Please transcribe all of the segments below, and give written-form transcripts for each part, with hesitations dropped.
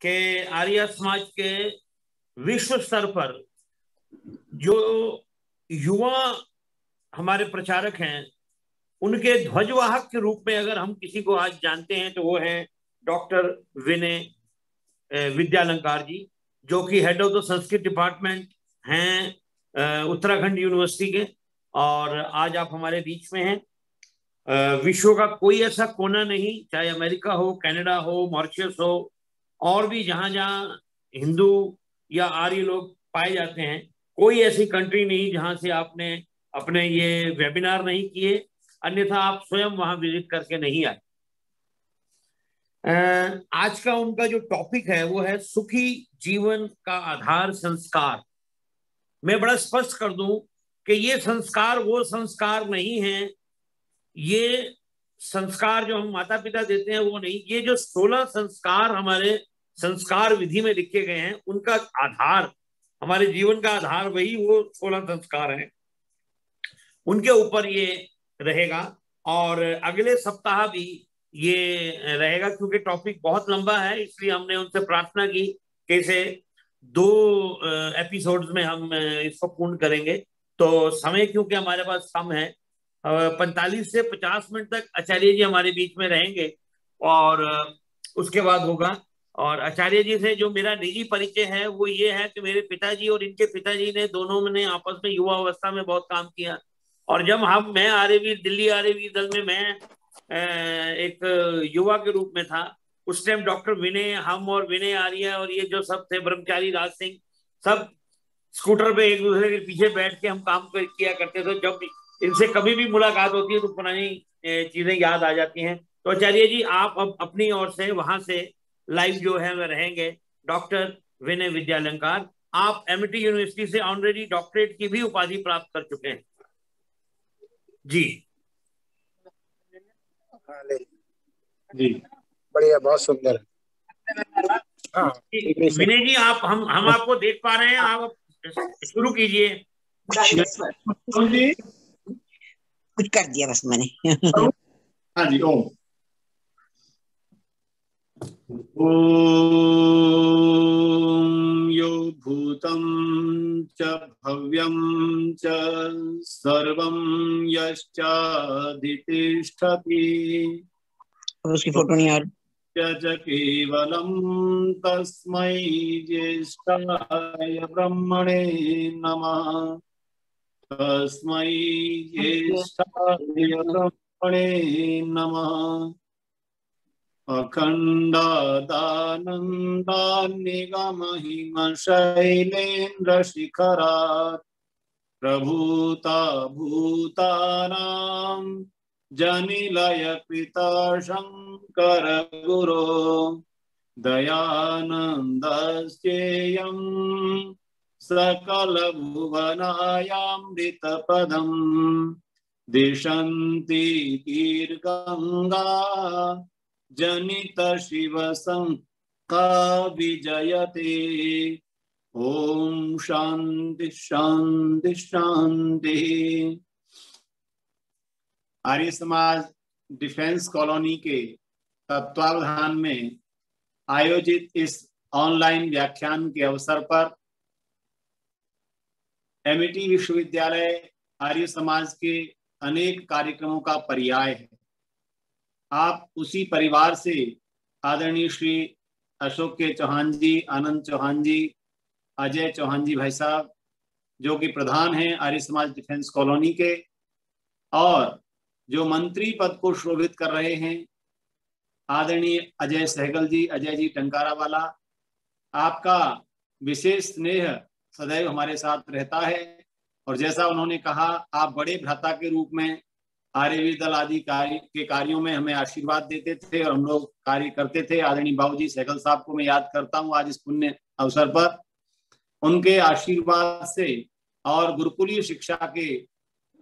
कि आर्य समाज के विश्व स्तर पर जो युवा हमारे प्रचारक हैं, उनके ध्वजवाहक के रूप में अगर हम किसी को आज जानते हैं तो वो है डॉक्टर विनय विद्यालंकार जी, जो कि head of the Sanskrit department हैं उत्तराखंड यूनिवर्सिटी के, और आज आप हमारे बीच में हैं। विश्व का कोई ऐसा कोना नहीं, चाहे अमेरिका हो, कनाडा हो, मॉरिशस हो, और भी जहां जहां हिंदू या आर्य लोग पाए जाते हैं, कोई ऐसी कंट्री नहीं जहां से आपने अपने ये वेबिनार नहीं किए, अन्यथा आप स्वयं वहां विजिट करके नहीं आए। आज का उनका जो टॉपिक है वो है सुखी जीवन का आधार संस्कार। मैं बड़ा स्पष्ट कर दूं कि ये संस्कार वो संस्कार नहीं है, ये संस्कार जो हम माता पिता देते हैं वो नहीं, ये जो 16 संस्कार हमारे संस्कार विधि में लिखे गए हैं, उनका आधार, हमारे जीवन का आधार वही वो 16 संस्कार हैं, उनके ऊपर ये रहेगा। और अगले सप्ताह भी ये रहेगा, क्योंकि टॉपिक बहुत लंबा है, इसलिए हमने उनसे प्रार्थना की कि इसे 2 एपिसोड्स में हम इसको पूर्ण करेंगे। तो समय क्योंकि हमारे पास कम है, 45 से 50 मिनट तक आचार्य जी हमारे बीच में रहेंगे और उसके बाद होगा। और आचार्य जी से जो मेरा निजी परिचय है वो ये है कि मेरे पिताजी और इनके पिताजी ने दोनों ने आपस में युवा अवस्था में बहुत काम किया, और जब मैं आर्यवीर दिल्ली आर्यवीर दल में मैं एक युवा के रूप में था, उस टाइम डॉक्टर विनय, हम और विनय आर्य और ये जो सब थे, ब्रह्मचारी राज सिंह, सब स्कूटर पे एक दूसरे के पीछे बैठ के हम काम किया करते थे। जब इनसे कभी भी मुलाकात होती है तो पुरानी चीजें याद आ जाती हैं। तो आचार्य जी आप अब अपनी ओर से वहां से लाइव जो है वह रहेंगे। डॉक्टर विनय विद्यालंकार, आप एमिटी यूनिवर्सिटी से ऑनरेडी डॉक्टरेट की भी उपाधि प्राप्त कर चुके हैं जी। जी बढ़िया, बहुत सुंदर। हाँ विनय जी, आप हम आपको देख पा रहे हैं, आप शुरू कीजिए। कुछ कर दिया बस मैंने। हाँ जी, ओम। यो भूतं च भव्यं च सर्वं यश्चाधितिष्ठति, उसकी फोटो नहीं आ रही। च केवलं तस्मै ज्येष्ठाय ब्रह्मणे नमः, तस्मै ज्येष्ठाय ब्रह्मणे नमः। अखण्डादानन्दान्निगमहिमशैलेन्द्रशिखरात् प्रभूता भूतानां जनिलयकृता शङ्कर गुरो दयानन्दस्येयं सकलभुवनायामृतपदम् दिशन्ति दीर्घङ्गा जनित शिव संका विजयते। ओम शांति शांति शांति। आर्य समाज डिफेंस कॉलोनी के तत्वावधान में आयोजित इस ऑनलाइन व्याख्यान के अवसर पर एमिटी विश्वविद्यालय आर्य समाज के अनेक कार्यक्रमों का पर्याय है। आप उसी परिवार से आदरणीय श्री अशोक के चौहान जी, आनंद चौहान जी, अजय चौहान जी भाई साहब, जो कि प्रधान हैं आर्य समाज डिफेंस कॉलोनी के, और जो मंत्री पद को शोभित कर रहे हैं आदरणीय अजय सहगल जी, अजय जी टंकारा वाला, आपका विशेष स्नेह सदैव हमारे साथ रहता है। और जैसा उन्होंने कहा, आप बड़े भ्राता के रूप में आर्यवीर दल आदि के कार्यों में हमें आशीर्वाद देते थे और हम लोग कार्य करते थे। आदरणीय बाबूजी सहगल साहब को मैं याद करता हूँ आज इस पुण्य अवसर पर। उनके आशीर्वाद से और गुरुकुलीय शिक्षा के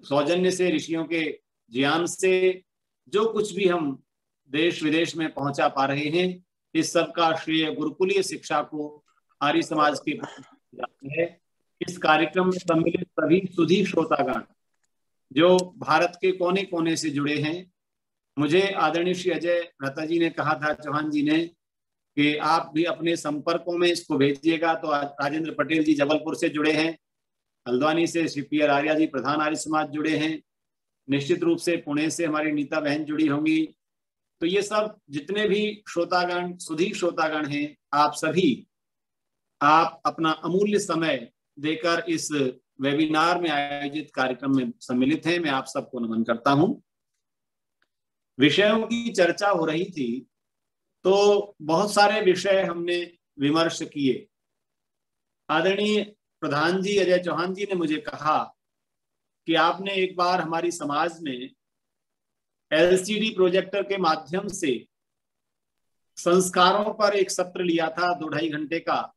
सौजन्य से, ऋषियों के ज्ञान से जो कुछ भी हम देश विदेश में पहुंचा पा रहे हैं, इस सब का श्रेय गुरुकुलीय शिक्षा को आर्य समाज के है। इस कार्यक्रम में सम्मिलित सभी सुधी श्रोतागण जो भारत के कोने कोने से जुड़े हैं, मुझे आदरणीय श्री अजय भ्राता जी ने कहा था, चौहान जी ने, कि आप भी अपने संपर्कों में इसको भेजिएगा। तो राजेंद्र पटेल जी जबलपुर से जुड़े हैं, हल्द्वानी से श्री पी आर्या जी प्रधान आर्य समाज जुड़े हैं, निश्चित रूप से पुणे से हमारी नीता बहन जुड़ी होंगी। तो ये सब जितने भी श्रोतागण, सुधी श्रोतागण हैं, आप सभी आप अपना अमूल्य समय देकर इस वेबिनार में आयोजित कार्यक्रम में सम्मिलित हैं। मैं आप सबको नमन करता हूं। विषयों की चर्चा हो रही थी तो बहुत सारे विषय हमने विमर्श किए। आदरणीय प्रधान जी अजय चौहान जी ने मुझे कहा कि आपने एक बार हमारी समाज में एलसीडी प्रोजेक्टर के माध्यम से संस्कारों पर एक सत्र लिया था 2-2.5 घंटे का,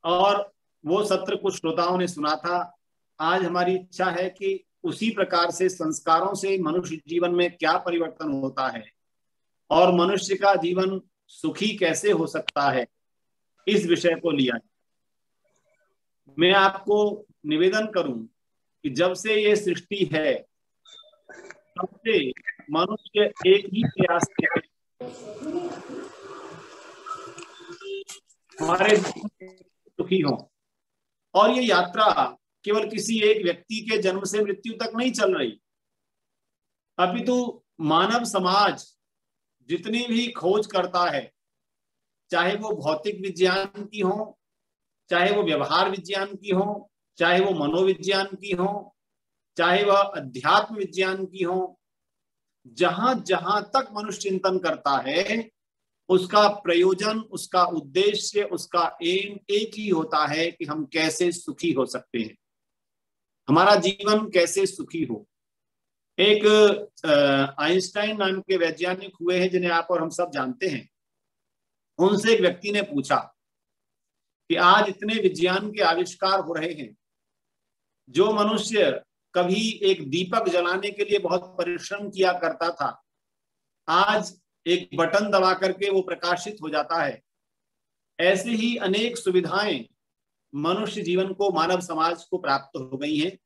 और वो सत्र कुछ श्रोताओं ने सुना था। आज हमारी इच्छा है कि उसी प्रकार से संस्कारों से मनुष्य जीवन में क्या परिवर्तन होता है और मनुष्य का जीवन सुखी कैसे हो सकता है, इस विषय को लिया। मैं आपको निवेदन करूं कि जब से ये सृष्टि है तब से मनुष्य एक ही प्रयास किया हमारे सुखी हो, और ये यात्रा केवल किसी एक व्यक्ति के जन्म से मृत्यु तक नहीं चल रही, अपितु मानव समाज जितनी भी खोज करता है, चाहे वो भौतिक विज्ञान की हो, चाहे वो व्यवहार विज्ञान की हो, चाहे वो मनोविज्ञान की हो, चाहे वह अध्यात्म विज्ञान की हो, जहां जहां तक मनुष्य चिंतन करता है उसका प्रयोजन, उसका उद्देश्य, उसका एम एक ही होता है कि हम कैसे सुखी हो सकते हैं, हमारा जीवन कैसे सुखी हो। एक आइंस्टाइन नाम के वैज्ञानिक हुए हैं जिन्हें आप और हम सब जानते हैं। उनसे एक व्यक्ति ने पूछा कि आज इतने विज्ञान के आविष्कार हो रहे हैं, जो मनुष्य कभी एक दीपक जलाने के लिए बहुत परिश्रम किया करता था, आज एक बटन दबा करके वो प्रकाशित हो जाता है। ऐसे ही अनेक सुविधाएं मनुष्य जीवन को, मानव समाज को प्राप्त हो गई हैं,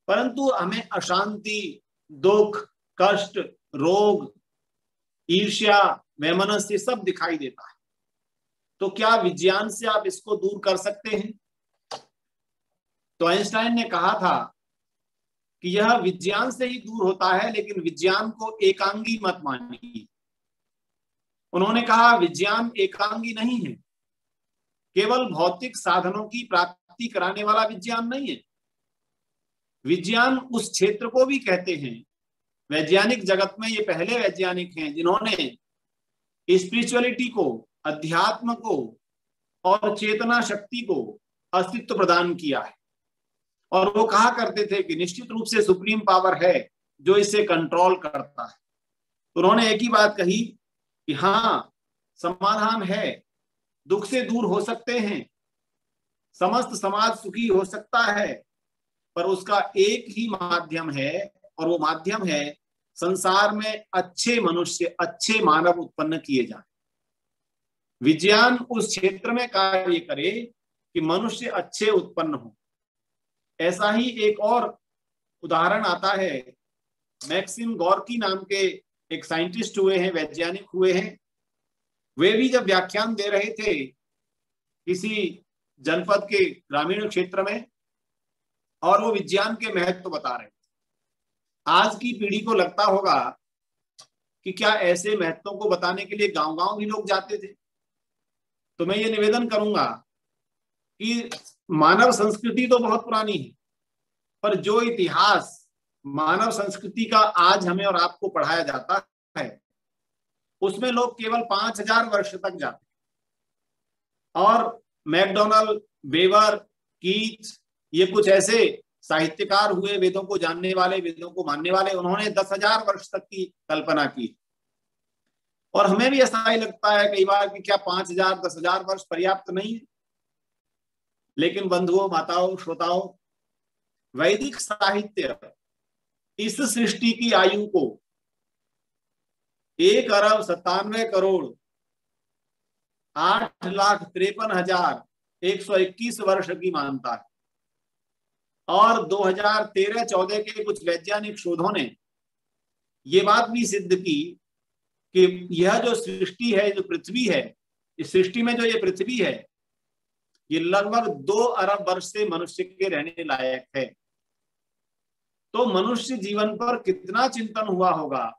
परंतु हमें अशांति, दुख, कष्ट, रोग, ईर्ष्या, वैमनस्य सब दिखाई देता है। तो क्या विज्ञान से आप इसको दूर कर सकते हैं? तो आइंस्टाइन ने कहा था कि यह विज्ञान से ही दूर होता है, लेकिन विज्ञान को एकांगी मत मानिए। उन्होंने कहा विज्ञान एकांगी नहीं है, केवल भौतिक साधनों की प्राप्ति कराने वाला विज्ञान नहीं है। विज्ञान उस क्षेत्र को भी कहते हैं, वैज्ञानिक जगत में ये पहले वैज्ञानिक हैं जिन्होंने स्पिरिचुअलिटी को, अध्यात्म को और चेतना शक्ति को अस्तित्व प्रदान किया है। और वो कहा करते थे कि निश्चित रूप से सुप्रीम पावर है जो इसे कंट्रोल करता है। उन्होंने एक ही बात कही कि हाँ, समाधान है, दुख से दूर हो सकते हैं, समस्त समाज सुखी हो सकता है, पर उसका एक ही माध्यम है, और वो माध्यम है संसार में अच्छे मनुष्य, अच्छे मानव उत्पन्न किए जाएं। विज्ञान उस क्षेत्र में कार्य करे कि मनुष्य अच्छे उत्पन्न हो। ऐसा ही एक और उदाहरण आता है, मैक्सिम गोर्की नाम के एक साइंटिस्ट हुए हैं, वैज्ञानिक हुए हैं। वे भी जब व्याख्यान दे रहे थे किसी जनपद के ग्रामीण क्षेत्र में, और वो विज्ञान के महत्व बता रहे थे। आज की पीढ़ी को लगता होगा कि क्या ऐसे महत्वों को बताने के लिए गांव-गांव भी लोग जाते थे? तो मैं ये निवेदन करूंगा कि मानव संस्कृति तो बहुत पुरानी है, पर जो इतिहास मानव संस्कृति का आज हमें और आपको पढ़ाया जाता है, उसमें लोग केवल 5000 वर्ष तक जाते हैं। और मैकडोनल्ड, बेवर, कीट्स, ये कुछ ऐसे साहित्यकार हुए, वेदों को जानने वाले, वेदों को मानने वाले, उन्होंने 10,000 वर्ष तक की कल्पना की। और हमें भी ऐसा ही लगता है कई बार कि क्या 5000, 10,000 वर्ष पर्याप्त नहीं है? लेकिन बंधुओं, माताओं, श्रोताओं, वैदिक साहित्य इस सृष्टि की आयु को 1,97,08,53,121 वर्ष की मानता है। और 2013-14 के कुछ वैज्ञानिक शोधों ने ये बात भी सिद्ध की कि यह जो सृष्टि है, जो पृथ्वी है, इस सृष्टि में जो ये पृथ्वी है, ये लगभग 2 अरब वर्ष से मनुष्य के रहने लायक है। तो मनुष्य जीवन पर कितना चिंतन हुआ होगा,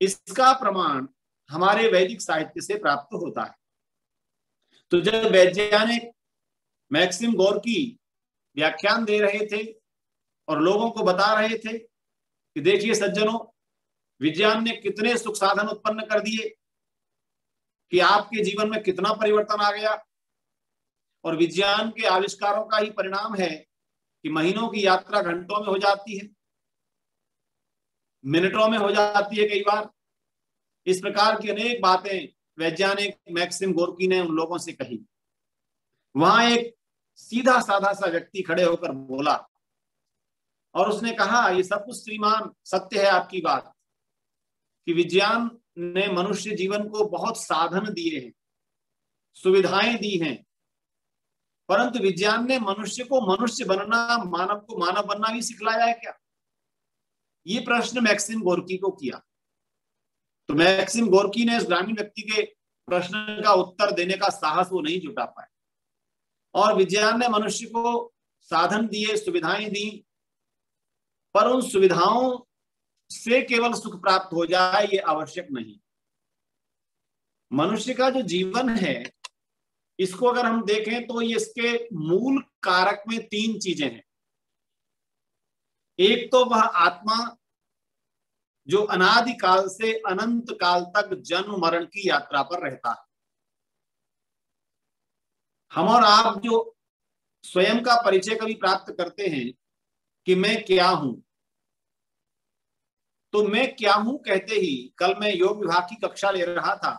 इसका प्रमाण हमारे वैदिक साहित्य से प्राप्त होता है। तो जब वैज्ञानिक मैक्सिम गोर्की व्याख्यान दे रहे थे और लोगों को बता रहे थे कि देखिए सज्जनों, विज्ञान ने कितने सुख साधन उत्पन्न कर दिए, कि आपके जीवन में कितना परिवर्तन आ गया, और विज्ञान के आविष्कारों का ही परिणाम है कि महीनों की यात्रा घंटों में हो जाती है, मिनटों में हो जाती है कई बार। इस प्रकार की अनेक बातें वैज्ञानिक मैक्सिम गोर्की ने उन लोगों से कही। वहां एक सीधा साधा सा व्यक्ति खड़े होकर बोला और उसने कहा, ये सब कुछ श्रीमान सत्य है आपकी बात, कि विज्ञान ने मनुष्य जीवन को बहुत साधन दिए हैं, सुविधाएं दी हैं, परंतु विज्ञान ने मनुष्य को मनुष्य बनना, मानव को मानव बनना भी सिखलाया है क्या? ये प्रश्न मैक्सिम गोर्की को किया। तो मैक्सिम गोर्की ने इस ग्रामीण व्यक्ति के प्रश्न का उत्तर देने का साहस वो नहीं जुटा पाए। और विज्ञान ने मनुष्य को साधन दिए, सुविधाएं दी, पर उन सुविधाओं से केवल सुख प्राप्त हो जाए ये आवश्यक नहीं। मनुष्य का जो जीवन है, इसको अगर हम देखें तो ये इसके मूल कारक में 3 चीजें हैं। एक तो वह आत्मा जो अनादि काल से अनंत काल तक जन्म मरण की यात्रा पर रहता है। हम और आप जो स्वयं का परिचय कभी प्राप्त करते हैं कि मैं क्या हूं, तो मैं क्या हूं कहते ही, कल मैं योग विभाग की कक्षा ले रहा था,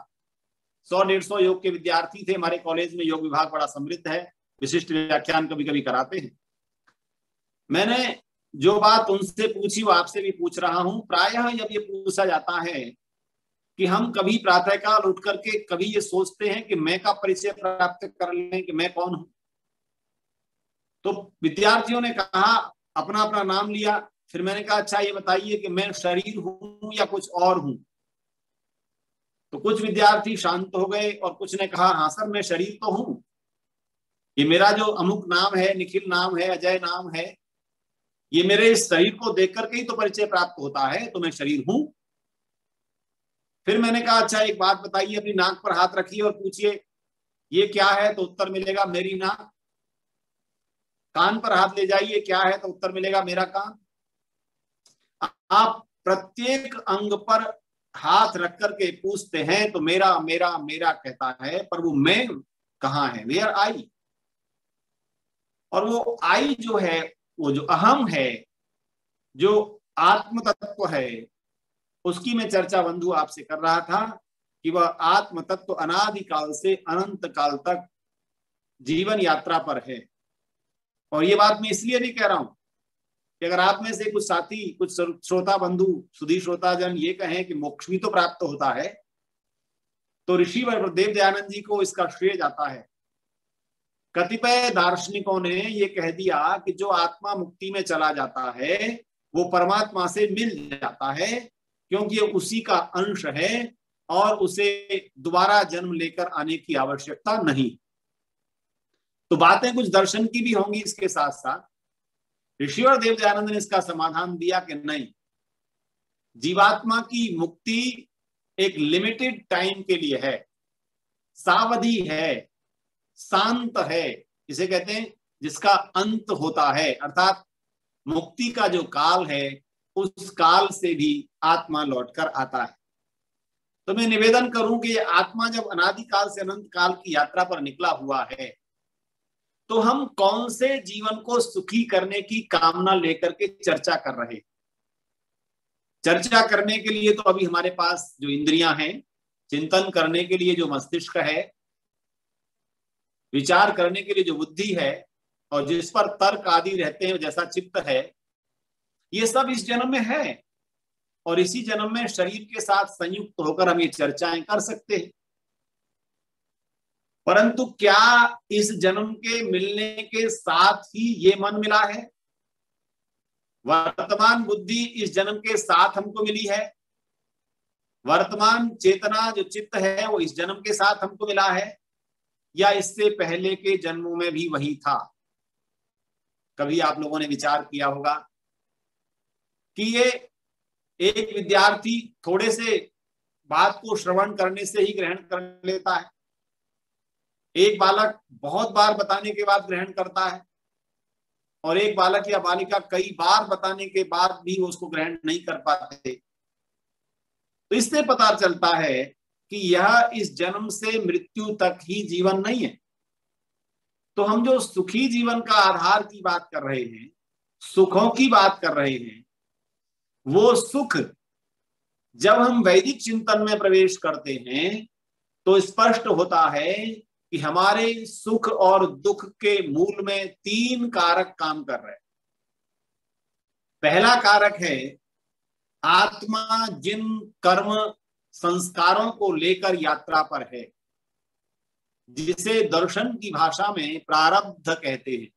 100-150 योग के विद्यार्थी थे। हमारे कॉलेज में योग विभाग बड़ा समृद्ध है, विशिष्ट व्याख्यान कभी कभी कराते हैं। मैंने जो बात उनसे पूछी वो आपसे भी पूछ रहा हूं। प्रायः जब ये पूछा जाता है कि हम कभी प्रातःकाल उठ करके कभी ये सोचते हैं कि मैं का परिचय प्राप्त कर लें कि मैं कौन हूं, तो विद्यार्थियों ने कहा, अपना अपना नाम लिया। फिर मैंने कहा, अच्छा ये बताइए कि मैं शरीर हूं या कुछ और हूं? तो कुछ विद्यार्थी शांत हो गए और कुछ ने कहा, हाँ सर मैं शरीर तो हूं, ये मेरा जो अमुक नाम है, निखिल नाम है, अजय नाम है, ये मेरे इस शरीर को देख करके ही तो परिचय प्राप्त होता है, तो मैं शरीर हूं। फिर मैंने कहा, अच्छा एक बात बताइए, अपनी नाक पर हाथ रखिए और पूछिए ये क्या है, तो उत्तर मिलेगा मेरी नाक। कान पर हाथ ले जाइए, क्या है, तो उत्तर मिलेगा मेरा कान। आप प्रत्येक अंग पर हाथ रख करके पूछते हैं तो मेरा मेरा मेरा कहता है, पर वो मैं कहाँ है, वेयर आई? और वो आई जो है, वो जो अहम है, जो आत्म तत्व है, उसकी मैं चर्चा बंधु आपसे कर रहा था कि वह आत्म तत्व अनादि काल से अनंत काल तक जीवन यात्रा पर है। और ये बात मैं इसलिए नहीं कह रहा हूं कि अगर आप में से कुछ साथी, कुछ श्रोता बंधु, सुधी श्रोताजन ये कहें कि मोक्ष भी तो प्राप्त होता है, तो ऋषि देव दयानंद जी को इसका श्रेय जाता है। कतिपय दार्शनिकों ने ये कह दिया कि जो आत्मा मुक्ति में चला जाता है वो परमात्मा से मिल जाता है, क्योंकि ये उसी का अंश है और उसे दोबारा जन्म लेकर आने की आवश्यकता नहीं। तो बातें कुछ दर्शन की भी होंगी इसके साथ साथ। ऋषिवर देव दयानंद ने इसका समाधान दिया कि नहीं, जीवात्मा की मुक्ति एक लिमिटेड टाइम के लिए है, सावधि है, शांत है, इसे कहते हैं जिसका अंत होता है। अर्थात मुक्ति का जो काल है उस काल से भी आत्मा लौटकर आता है। तो मैं निवेदन करूं कि ये आत्मा जब अनादि काल से अनंत काल की यात्रा पर निकला हुआ है, तो हम कौन से जीवन को सुखी करने की कामना लेकर के चर्चा कर रहे हैं? चर्चा करने के लिए तो अभी हमारे पास जो इंद्रियां हैं, चिंतन करने के लिए जो मस्तिष्क है, विचार करने के लिए जो बुद्धि है, और जिस पर तर्क आदि रहते हैं जैसा चित्त है, ये सब इस जन्म में है। और इसी जन्म में शरीर के साथ संयुक्त होकर हम ये चर्चाएं कर सकते हैं। परंतु क्या इस जन्म के मिलने के साथ ही ये मन मिला है? वर्तमान बुद्धि इस जन्म के साथ हमको मिली है? वर्तमान चेतना जो चित्त है वो इस जन्म के साथ हमको मिला है या इससे पहले के जन्मों में भी वही था? कभी आप लोगों ने विचार किया होगा कि ये एक विद्यार्थी थोड़े से बात को श्रवण करने से ही ग्रहण कर लेता है, एक बालक बहुत बार बताने के बाद ग्रहण करता है, और एक बालक या बालिका कई बार बताने के बाद भी उसको ग्रहण नहीं कर पाते। तो इससे पता चलता है कि यह इस जन्म से मृत्यु तक ही जीवन नहीं है। तो हम जो सुखी जीवन का आधार की बात कर रहे हैं, सुखों की बात कर रहे हैं, वो सुख जब हम वैदिक चिंतन में प्रवेश करते हैं तो स्पष्ट होता है कि हमारे सुख और दुख के मूल में 3 कारक काम कर रहे हैं। पहला कारक है आत्मा जिन कर्म संस्कारों को लेकर यात्रा पर है, जिसे दर्शन की भाषा में प्रारब्ध कहते हैं।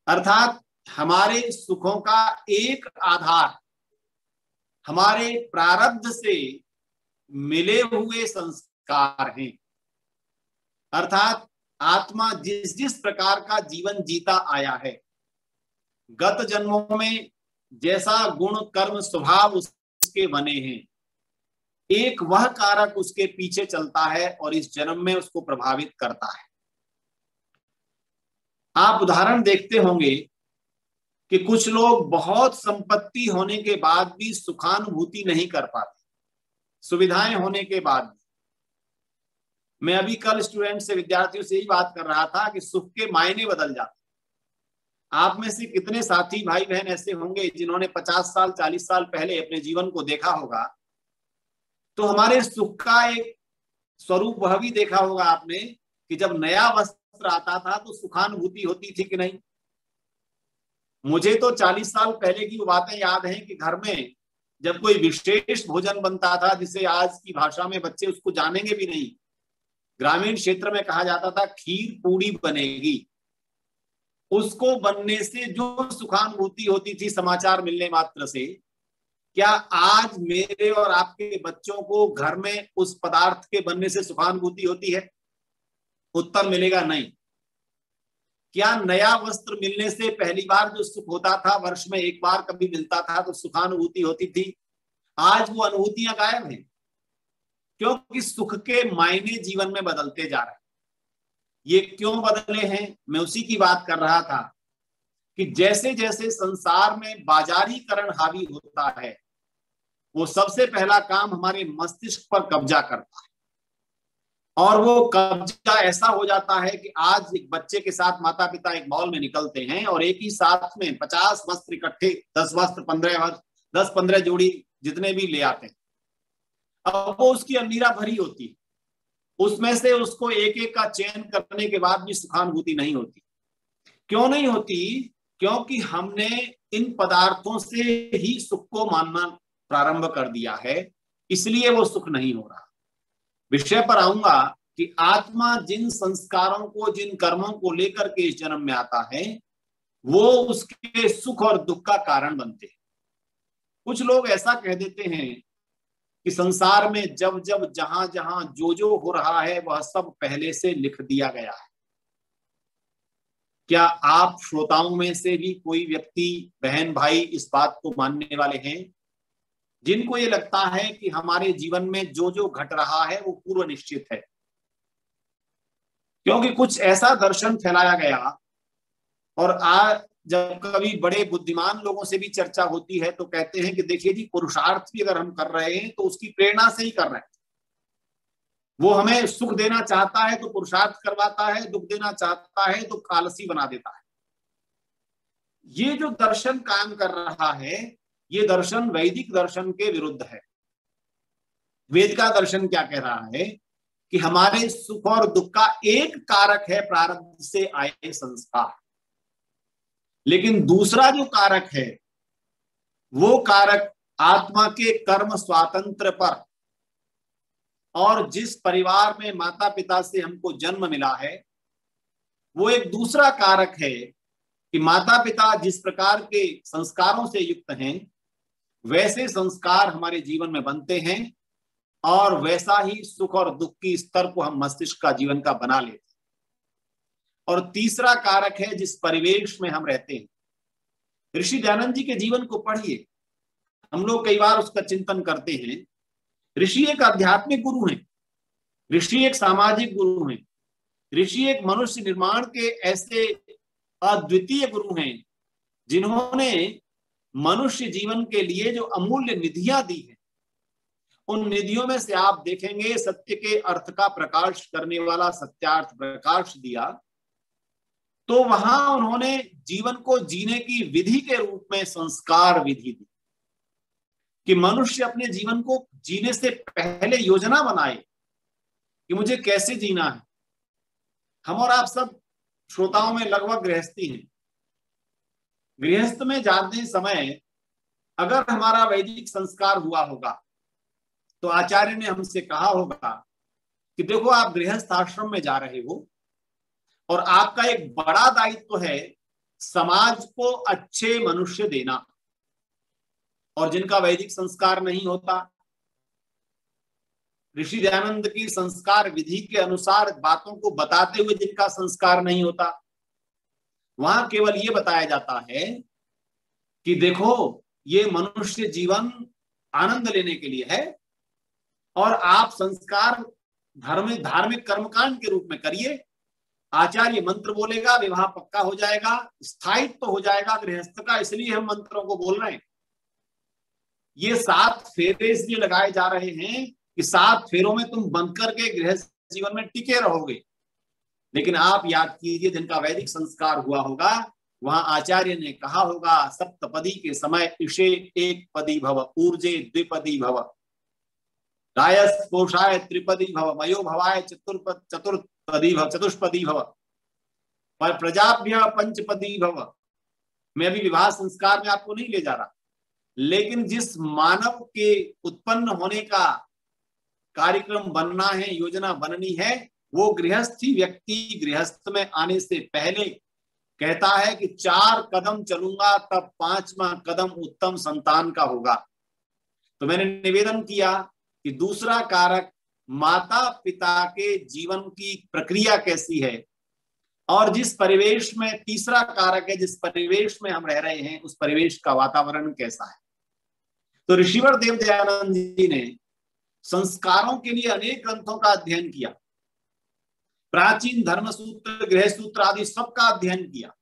अर्थात हमारे सुखों का एक आधार हमारे प्रारब्ध से मिले हुए संस्कार हैं। अर्थात आत्मा जिस जिस प्रकार का जीवन जीता आया है, गत जन्मों में जैसा गुण कर्म स्वभाव उसके बने हैं, एक वह कारक उसके पीछे चलता है और इस जन्म में उसको प्रभावित करता है। आप उदाहरण देखते होंगे कि कुछ लोग बहुत संपत्ति होने के बाद भी सुखानुभूति नहीं कर पाते, सुविधाएं होने के बाद भी। मैं अभी कल स्टूडेंट से, विद्यार्थियों से यही बात कर रहा था कि सुख के मायने बदल जाते। आप में से कितने साथी भाई बहन ऐसे होंगे जिन्होंने 50 साल 40 साल पहले अपने जीवन को देखा होगा, तो हमारे सुख का एक स्वरूप वह भी देखा होगा आपने कि जब नया वस्त्र आता था तो सुखानुभूति होती थी कि नहीं। मुझे तो 40 साल पहले की वो बातें याद हैं कि घर में जब कोई विशेष भोजन बनता था, जिसे आज की भाषा में बच्चे उसको जानेंगे भी नहीं, ग्रामीण क्षेत्र में कहा जाता था खीर पूड़ी बनेगी, उसको बनने से जो सुखानुभूति होती थी समाचार मिलने मात्र से, क्या आज मेरे और आपके बच्चों को घर में उस पदार्थ के बनने से सुखानुभूति होती है? उत्तर मिलेगा नहीं। क्या नया वस्त्र मिलने से पहली बार जो सुख होता था, वर्ष में एक बार कभी मिलता था तो सुखानुभूति होती थी? आज वो अनुभूतियां गायब हैं, क्योंकि सुख के मायने जीवन में बदलते जा रहे हैं। ये क्यों बदले हैं, मैं उसी की बात कर रहा था कि जैसे जैसे संसार में बाजारीकरण हावी होता है, वो सबसे पहला काम हमारे मस्तिष्क पर कब्जा करता है, और वो कब्जा ऐसा हो जाता है कि आज एक बच्चे के साथ माता पिता एक मॉल में निकलते हैं और एक ही साथ में 50 वस्त्र इकट्ठे, 10 वस्त्र 15 जोड़ी जितने भी ले आते हैं। अब वो उसकी अलमीरा भरी होती है, उसमें से उसको एक एक का चयन करने के बाद भी सुखानुभूति नहीं होती। क्यों नहीं होती? क्योंकि हमने इन पदार्थों से ही सुख को मानना प्रारंभ कर दिया है, इसलिए वो सुख नहीं हो रहा। विषय पर आऊंगा कि आत्मा जिन संस्कारों को, जिन कर्मों को लेकर के इस जन्म में आता है, वो उसके सुख और दुख का कारण बनते हैं। कुछ लोग ऐसा कह देते हैं कि संसार में जब जब जहां जहां जो हो रहा है वह सब पहले से लिख दिया गया है। क्या आप श्रोताओं में से भी कोई व्यक्ति, बहन भाई इस बात को मानने वाले हैं जिनको ये लगता है कि हमारे जीवन में जो घट रहा है वो पूर्व निश्चित है? क्योंकि कुछ ऐसा दर्शन फैलाया गया, और आज जब कभी बड़े बुद्धिमान लोगों से भी चर्चा होती है तो कहते हैं कि देखिए जी, पुरुषार्थ भी अगर हम कर रहे हैं तो उसकी प्रेरणा से ही कर रहे हैं। वो हमें सुख देना चाहता है तो पुरुषार्थ करवाता है, दुख देना चाहता है तो आलसी बना देता है। ये जो दर्शन काम कर रहा है, ये दर्शन वैदिक दर्शन के विरुद्ध है। वेद का दर्शन क्या कह रहा है कि हमारे सुख और दुख का एक कारक है प्रारब्ध से आए संस्कार, लेकिन दूसरा जो कारक है वो कारक आत्मा के कर्म स्वातंत्र पर, और जिस परिवार में माता पिता से हमको जन्म मिला है वो एक दूसरा कारक है कि माता पिता जिस प्रकार के संस्कारों से युक्त हैं वैसे संस्कार हमारे जीवन में बनते हैं और वैसा ही सुख और दुख की स्तर को हम मस्तिष्क का जीवन का बना लेते हैं। और तीसरा कारक है जिस परिवेश में हम रहते हैं। ऋषि दयानंद जी के जीवन को पढ़िए, हम लोग कई बार उसका चिंतन करते हैं। ऋषि एक आध्यात्मिक गुरु हैं, ऋषि एक सामाजिक गुरु हैं, ऋषि एक मनुष्य निर्माण के ऐसे अद्वितीय गुरु हैं जिन्होंने मनुष्य जीवन के लिए जो अमूल्य निधियां दी हैं, उन निधियों में से आप देखेंगे सत्य के अर्थ का प्रकाश करने वाला सत्यार्थ प्रकाश दिया, तो वहां उन्होंने जीवन को जीने की विधि के रूप में संस्कार विधि दी कि मनुष्य अपने जीवन को जीने से पहले योजना बनाए कि मुझे कैसे जीना है। हम और आप सब श्रोताओं में लगभग गृहस्थी हैं। गृहस्थ में जाते समय अगर हमारा वैदिक संस्कार हुआ होगा तो आचार्य ने हमसे कहा होगा कि देखो आप गृहस्थ आश्रम में जा रहे हो और आपका एक बड़ा दायित्व है समाज को अच्छे मनुष्य देना। और जिनका वैदिक संस्कार नहीं होता, ऋषि दयानंद की संस्कार विधि के अनुसार बातों को बताते हुए जिनका संस्कार नहीं होता, वहां केवल ये बताया जाता है कि देखो ये मनुष्य जीवन आनंद लेने के लिए है और आप संस्कार धार्मिक कर्मकांड के रूप में करिए। आचार्य मंत्र बोलेगा, विवाह पक्का हो जाएगा, स्थायित्व तो हो जाएगा गृहस्थ का, इसलिए हम मंत्रों को बोल रहे हैं। ये 7 फेरे इसलिए लगाए जा रहे हैं कि 7 फेरों में तुम बंध करके गृहस्थ जीवन में टिके रहोगे। लेकिन आप याद कीजिए, जिनका वैदिक संस्कार हुआ होगा वहां आचार्य ने कहा होगा सप्तपदी के समय ईशे 1 पदी भव, ऊर्जे 2 पदी भव, रायस कोशाय 3 पदी भव, मयो भवाय चतुष्पदी भव, और प्रजाभ्य 5 पदी भव। मैं अभी विवाह संस्कार में आपको नहीं ले जा रहा, लेकिन जिस मानव के उत्पन्न होने का कार्यक्रम बनना है, योजना बननी है, वो गृहस्थी व्यक्ति गृहस्थ में आने से पहले कहता है कि 4 कदम चलूंगा तब 5वां कदम उत्तम संतान का होगा। तो मैंने निवेदन किया कि दूसरा कारक माता पिता के जीवन की प्रक्रिया कैसी है, और जिस परिवेश में तीसरा कारक है जिस परिवेश में हम रह रहे हैं उस परिवेश का वातावरण कैसा है। तो ऋषिवर देव दयानंद जी ने संस्कारों के लिए अनेक ग्रंथों का अध्ययन किया, प्राचीन धर्म सूत्र, गृह सूत्र आदि सबका अध्ययन किया।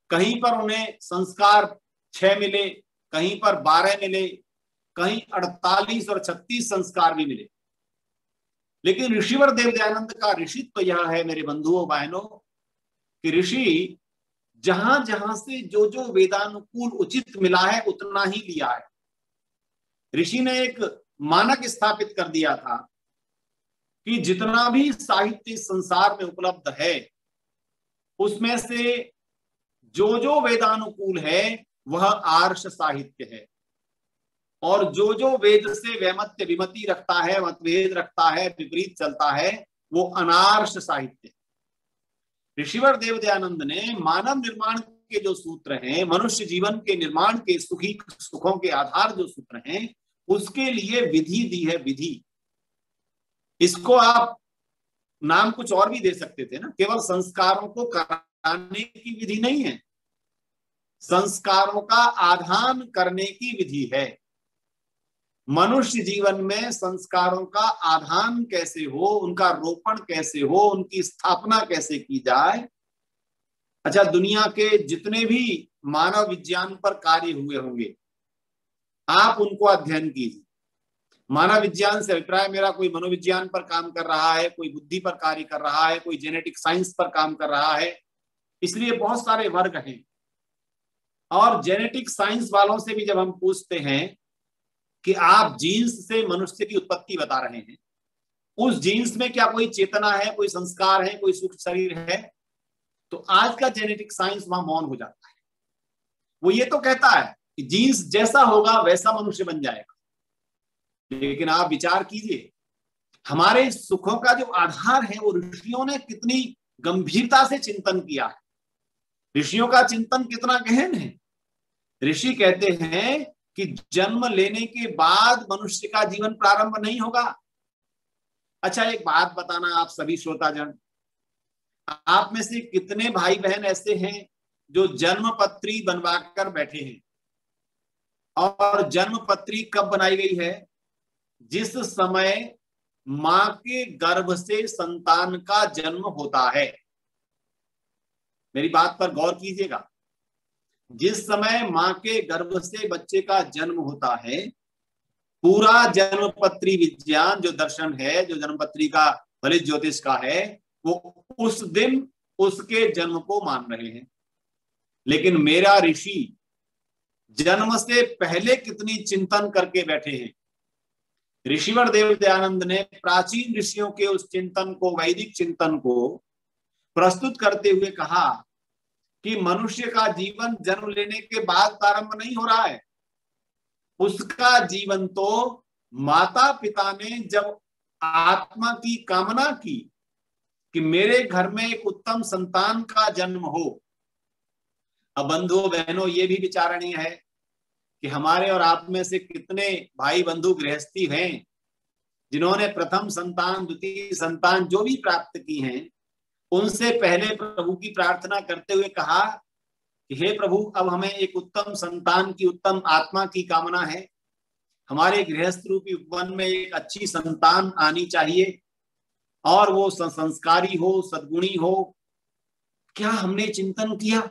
कहीं पर उन्हें संस्कार 6 मिले, कहीं पर 12 मिले, कहीं 48 और 36 संस्कार भी मिले। लेकिन ऋषिवर देव दयानंद का ऋषित्व तो यह है मेरे बंधुओं बहनों कि ऋषि जहां जहां से जो जो वेदानुकूल उचित मिला है उतना ही लिया है। ऋषि ने एक मानक स्थापित कर दिया था कि जितना भी साहित्य संसार में उपलब्ध है उसमें से जो जो वेदानुकूल है वह आर्ष साहित्य है, और जो जो वेद से वैमत्य विमति रखता है, मतभेद रखता है, विपरीत चलता है, वो अनार्ष साहित्य। ऋषिवर देव दयानंद ने मानव निर्माण के जो सूत्र हैं, मनुष्य जीवन के निर्माण के सुखों के आधार जो सूत्र हैं, उसके लिए विधि दी है। विधि, इसको आप नाम कुछ और भी दे सकते थे ना, केवल संस्कारों को कराने की विधि नहीं है, संस्कारों का आधान करने की विधि है। मनुष्य जीवन में संस्कारों का आधान कैसे हो, उनका रोपण कैसे हो, उनकी स्थापना कैसे की जाए। अच्छा, दुनिया के जितने भी मानव विज्ञान पर कार्य हुए होंगे आप उनको अध्ययन कीजिए। मानव विज्ञान से अभिप्राय मेरा, कोई मनोविज्ञान पर काम कर रहा है, कोई बुद्धि पर कार्य कर रहा है, कोई जेनेटिक साइंस पर काम कर रहा है, इसलिए बहुत सारे वर्ग हैं। और जेनेटिक साइंस वालों से भी जब हम पूछते हैं कि आप जीन्स से मनुष्य की उत्पत्ति बता रहे हैं, उस जीन्स में क्या कोई चेतना है, कोई संस्कार है, कोई सूक्ष्म शरीर है, तो आज का जेनेटिक साइंस वहां मौन हो जाता है। वो ये तो कहता है कि जीन्स जैसा होगा वैसा मनुष्य बन जाएगा, लेकिन आप विचार कीजिए हमारे सुखों का जो आधार है वो ऋषियों ने कितनी गंभीरता से चिंतन किया है। ऋषियों का चिंतन कितना गहन है। ऋषि कहते हैं कि जन्म लेने के बाद मनुष्य का जीवन प्रारंभ नहीं होगा। अच्छा, एक बात बताना आप सभी श्रोताजन, आप में से कितने भाई बहन ऐसे हैं जो जन्म पत्री बनवाकर बैठे हैं? और जन्म पत्री कब बनाई गई है? जिस समय मां के गर्भ से संतान का जन्म होता है। मेरी बात पर गौर कीजिएगा। जिस समय मां के गर्भ से बच्चे का जन्म होता है, पूरा जन्मपत्री विज्ञान जो दर्शन है, जो जन्मपत्री का फलित ज्योतिष का है, वो उस दिन उसके जन्म को मान रहे हैं। लेकिन मेरा ऋषि जन्म से पहले कितनी चिंतन करके बैठे हैं। ऋषिवर देव दयानंद ने प्राचीन ऋषियों के उस चिंतन को, वैदिक चिंतन को प्रस्तुत करते हुए कहा कि मनुष्य का जीवन जन्म लेने के बाद प्रारंभ नहीं हो रहा है। उसका जीवन तो माता पिता ने जब आत्मा की कामना की कि मेरे घर में एक उत्तम संतान का जन्म हो। अब बंधुओं बहनों, ये भी विचारणीय है कि हमारे और आप में से कितने भाई बंधु गृहस्थी हैं जिन्होंने प्रथम संतान, द्वितीय संतान जो भी प्राप्त की हैं, उनसे पहले प्रभु की प्रार्थना करते हुए कहा कि हे प्रभु, अब हमें एक उत्तम संतान की, उत्तम आत्मा की कामना है। हमारे गृहस्थ रूपी उपवन में एक अच्छी संतान आनी चाहिए और वो संस्कारी हो, सद्गुणी हो। क्या हमने चिंतन किया?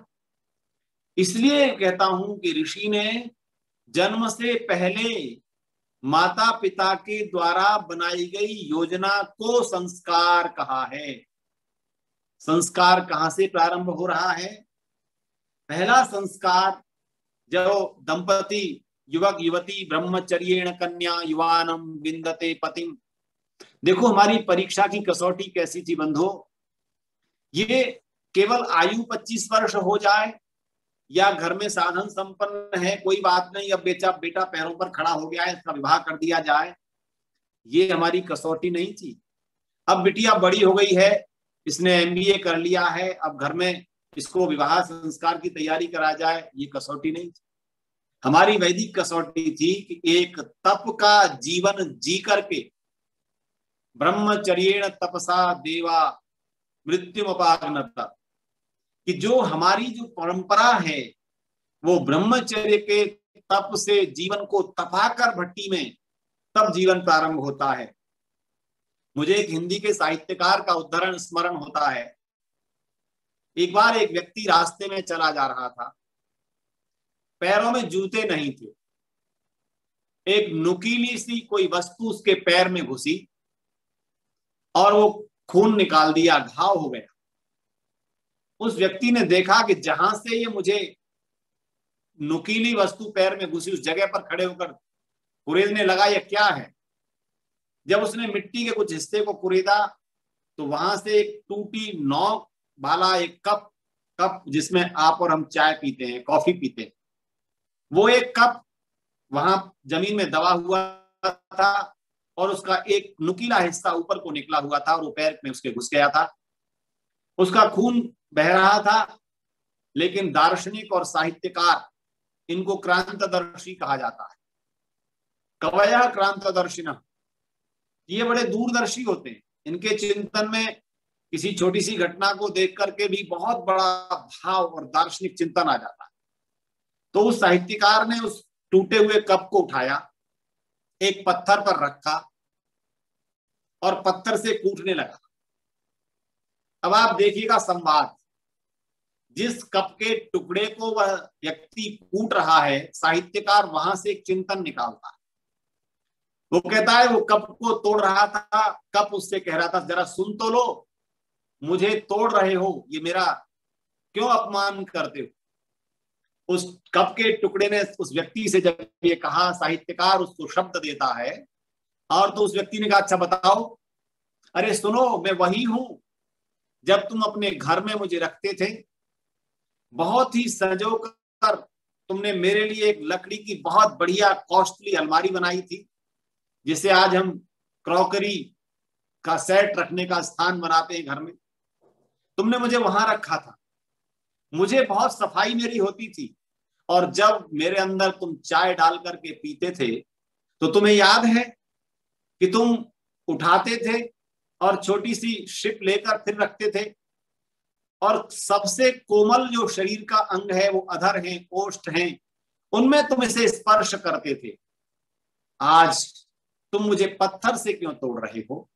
इसलिए कहता हूं कि ऋषि ने जन्म से पहले माता पिता के द्वारा बनाई गई योजना को संस्कार कहा है। संस्कार कहां से प्रारंभ हो रहा है? पहला संस्कार, जो दंपति, युवक युवती ब्रह्मचर्येण कन्या युवानम विंदते पतिम। देखो हमारी परीक्षा की कसौटी कैसी थी बंधुओं। ये केवल आयु 25 वर्ष हो जाए या घर में साधन संपन्न है, कोई बात नहीं, अब बेटा पैरों पर खड़ा हो गया है, इसका विवाह कर दिया जाए, ये हमारी कसौटी नहीं थी। अब बिटिया बड़ी हो गई है, इसने MBA कर लिया है, अब घर में इसको विवाह संस्कार की तैयारी करा जाए, ये कसौटी नहीं थी। हमारी वैदिक कसौटी थी कि एक तप का जीवन जी करके, ब्रह्मचर्येण तपसा देवा मृत्युमपाग्नता, कि जो हमारी जो परंपरा है वो ब्रह्मचर्य के तप से जीवन को तपाकर भट्टी में तब जीवन प्रारंभ होता है। मुझे एक हिंदी के साहित्यकार का उद्धरण स्मरण होता है। एक बार एक व्यक्ति रास्ते में चला जा रहा था, पैरों में जूते नहीं थे, एक नुकीली सी कोई वस्तु उसके पैर में घुसी और वो खून निकाल दिया, घाव हो गया। उस व्यक्ति ने देखा कि जहां से ये मुझे नुकीली वस्तु पैर में घुसी, उस जगह पर खड़े होकर कुरेदने लगा, ये क्या है। जब उसने मिट्टी के कुछ हिस्से को कुरेदा तो वहां से एक टूटी नोक वाला एक कप जिसमें आप और हम चाय पीते हैं, कॉफी पीते हैं, वो एक कप वहां जमीन में दबा हुआ था और उसका एक नुकीला हिस्सा ऊपर को निकला हुआ था और वो पैर में उसके घुस गया था। उसका खून बह रहा था। लेकिन दार्शनिक और साहित्यकार, इनको क्रांतदर्शी कहा जाता है, कवयः क्रांतदर्शिनः। ये बड़े दूरदर्शी होते हैं। इनके चिंतन में किसी छोटी सी घटना को देख करके भी बहुत बड़ा भाव और दार्शनिक चिंतन आ जाता है। तो उस साहित्यकार ने उस टूटे हुए कप को उठाया, एक पत्थर पर रखा और पत्थर से कूटने लगा। अब आप देखिएगा संवाद, जिस कप के टुकड़े को वह व्यक्ति कूट रहा है, साहित्यकार वहां से एक चिंतन निकालता है। वो कहता है वो कप को तोड़ रहा था, कप उससे कह रहा था जरा सुन तो लो, मुझे तोड़ रहे हो, ये मेरा क्यों अपमान करते हो। उस कप के टुकड़े ने उस व्यक्ति से जब ये कहा, साहित्यकार उसको शब्द देता है और तो उस व्यक्ति ने कहा अच्छा बताओ। अरे सुनो, मैं वही हूं जब तुम अपने घर में मुझे रखते थे, बहुत ही संजो कर तुमने मेरे लिए एक लकड़ी की बहुत बढ़िया कॉस्टली अलमारी बनाई थी, जिसे आज हम क्रॉकरी का सेट रखने का स्थान बनाते हैं घर में। तुमने मुझे वहां रखा था, मुझे बहुत सफाई मेरी होती थी, और जब मेरे अंदर तुम चाय डाल करके पीते थे तो तुम्हें याद है कि तुम उठाते थे और छोटी सी शिप लेकर फिर रखते थे, और सबसे कोमल जो शरीर का अंग है वो अधर है, ओष्ठ हैं, उनमें तुम इसे स्पर्श करते थे। आज तुम मुझे पत्थर से क्यों तोड़ रहे हो?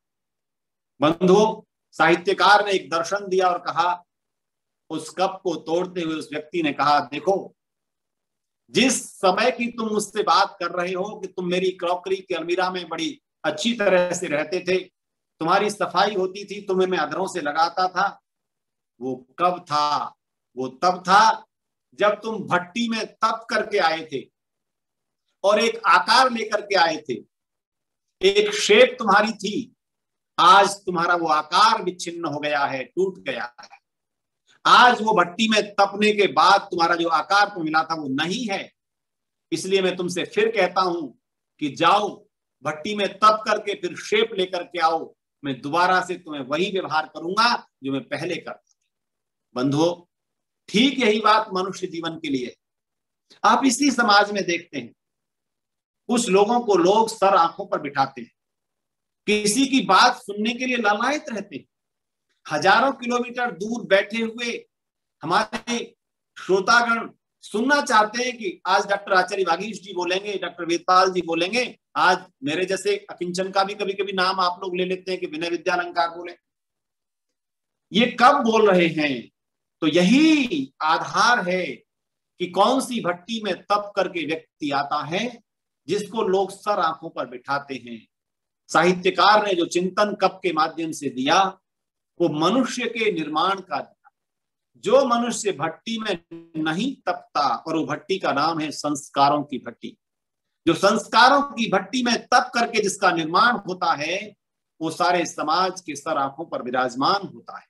बंधुओं, साहित्यकार ने एक दर्शन दिया और कहा, उस कप को तोड़ते हुए उस व्यक्ति ने कहा, देखो, जिस समय की तुम मुझसे बात कर रहे हो कि तुम मेरी क्रॉकरी की अलमीरा में बड़ी अच्छी तरह से रहते थे, तुम्हारी सफाई होती थी, तुम्हें मैं अधरों से लगाता था, वो कब था? वो तब था जब तुम भट्टी में तप करके आए थे और एक आकार लेकर के आए थे, एक शेप तुम्हारी थी। आज तुम्हारा वो आकार विच्छिन्न हो गया है, टूट गया है। आज वो भट्टी में तपने के बाद तुम्हारा जो आकार को मिला था वो नहीं है। इसलिए मैं तुमसे फिर कहता हूं कि जाओ, भट्टी में तप करके फिर शेप लेकर के आओ, मैं दोबारा से तुम्हें वही व्यवहार करूंगा जो मैं पहले करता था। बंधुओं, ठीक यही बात मनुष्य जीवन के लिए। आप इसी समाज में देखते हैं, कुछ लोगों को लोग सर आंखों पर बिठाते हैं, किसी की बात सुनने के लिए लालायित रहते हैं। हजारों किलोमीटर दूर बैठे हुए हमारे श्रोतागण सुनना चाहते हैं कि आज डॉक्टर आचार्य वागीश जी बोलेंगे, डॉक्टर वेदपाल जी बोलेंगे, आज मेरे जैसे अकिंचन का भी कभी कभी नाम आप लोग ले लेते हैं कि विनय विद्यालंकार बोले। ये कब बोल रहे हैं? तो यही आधार है कि कौन सी भट्टी में तप करके व्यक्ति आता है जिसको लोग सर आंखों पर बिठाते हैं। साहित्यकार ने जो चिंतन कप के माध्यम से दिया वो मनुष्य के निर्माण का दिया। जो मनुष्य भट्टी में नहीं तपता, और वो भट्टी का नाम है संस्कारों की भट्टी। जो संस्कारों की भट्टी में तप करके जिसका निर्माण होता है वो सारे समाज के सर आंखों पर विराजमान होता है।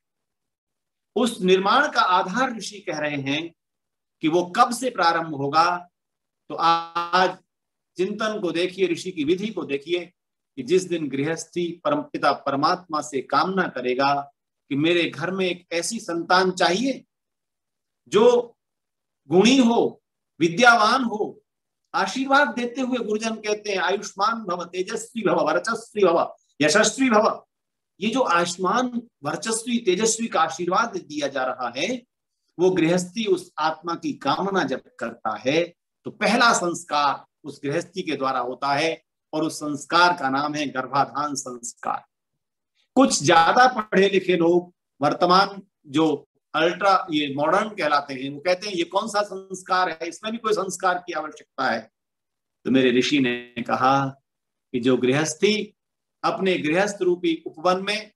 उस निर्माण का आधार ऋषि कह रहे हैं कि वो कब से प्रारंभ होगा। तो आज चिंतन को देखिए, ऋषि की विधि को देखिए कि जिस दिन गृहस्थी परमपिता परमात्मा से कामना करेगा कि मेरे घर में एक ऐसी संतान चाहिए जो गुणी हो, विद्यावान हो, आशीर्वाद देते हुए गुरुजन कहते हैं आयुष्मान भव, तेजस्वी भव, वर्चस्वी भव, यशस्वी भव। ये जो आयुष्मान, वर्चस्वी, तेजस्वी का आशीर्वाद दिया जा रहा है वो गृहस्थी उस आत्मा की कामना जब करता है तो पहला संस्कार उस गृहस्थी के द्वारा होता है, और उस संस्कार का नाम है गर्भाधान संस्कार। कुछ ज्यादा पढ़े लिखे लोग, वर्तमान जो अल्ट्रा ये मॉडर्न कहलाते हैं, वो कहते हैं ये कौन सा संस्कार है, इसमें भी कोई संस्कार की आवश्यकता है। तो मेरे ऋषि ने कहा कि जो गृहस्थी अपने गृहस्थ रूपी उपवन में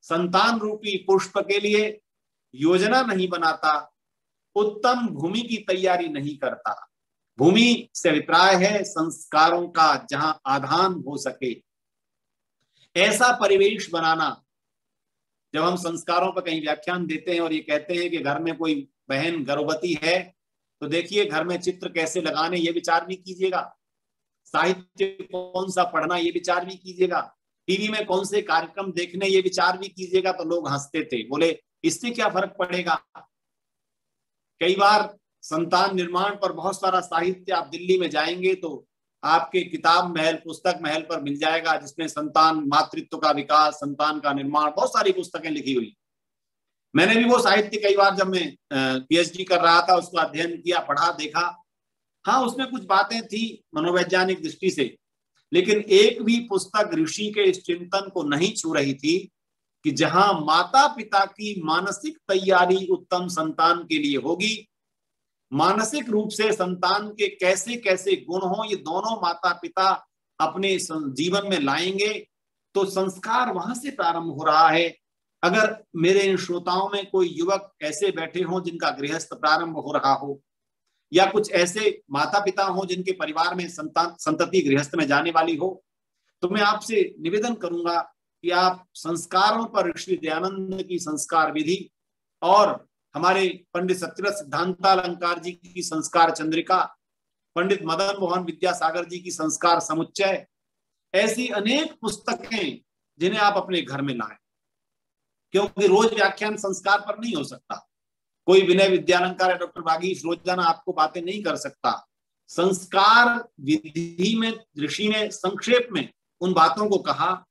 संतान रूपी पुष्प के लिए योजना नहीं बनाता, उत्तम भूमि की तैयारी नहीं करता। भूमि से अभिप्राय है संस्कारों का जहां आधान हो सके, ऐसा परिवेश बनाना। जब हम संस्कारों पर कहीं व्याख्यान देते हैं और ये कहते हैं कि घर में कोई बहन गर्भवती है तो देखिए घर में चित्र कैसे लगाने ये विचार भी कीजिएगा, साहित्य कौन सा पढ़ना ये विचार भी कीजिएगा, टीवी में कौन से कार्यक्रम देखने ये विचार भी कीजिएगा। तो लोग हंसते थे, बोले इससे क्या फर्क पड़ेगा। कई बार संतान निर्माण पर बहुत सारा साहित्य, आप दिल्ली में जाएंगे तो आपके किताब महल, पुस्तक महल पर मिल जाएगा जिसमें संतान मातृत्व का विकास, संतान का निर्माण, बहुत सारी पुस्तकें लिखी हुई। मैंने भी वो साहित्य कई बार जब मैं पीएचडी कर रहा था उसको अध्ययन किया, पढ़ा, देखा। हाँ, उसमें कुछ बातें थी मनोवैज्ञानिक दृष्टि से, लेकिन एक भी पुस्तक ऋषि के इस चिंतन को नहीं छू रही थी कि जहां माता पिता की मानसिक तैयारी उत्तम संतान के लिए होगी, मानसिक रूप से संतान के कैसे कैसे गुण हो ये दोनों माता पिता अपने जीवन में लाएंगे तो संस्कार वहां से प्रारंभ हो रहा है। अगर मेरे इन श्रोताओं में कोई युवक ऐसे बैठे हों जिनका गृहस्थ प्रारंभ हो रहा हो, या कुछ ऐसे माता पिता हों जिनके परिवार में संतति गृहस्थ में जाने वाली हो, तो मैं आपसे निवेदन करूंगा कि आप संस्कारों पर ऋषि दयानंद की संस्कार विधि और हमारे पंडित सत्यव्रत सिद्धांतालंकार जी की संस्कार चंद्रिका, पंडित मदन मोहन विद्यासागर जी की संस्कार समुच्चय, ऐसी अनेक पुस्तकें जिन्हें आप अपने घर में लाएं, क्योंकि रोज व्याख्यान संस्कार पर नहीं हो सकता। कोई विनय विद्यालंकार या डॉक्टर वागीश रोजाना आपको बातें नहीं कर सकता। संस्कार विधि में ऋषि ने संक्षेप में उन बातों को कहा,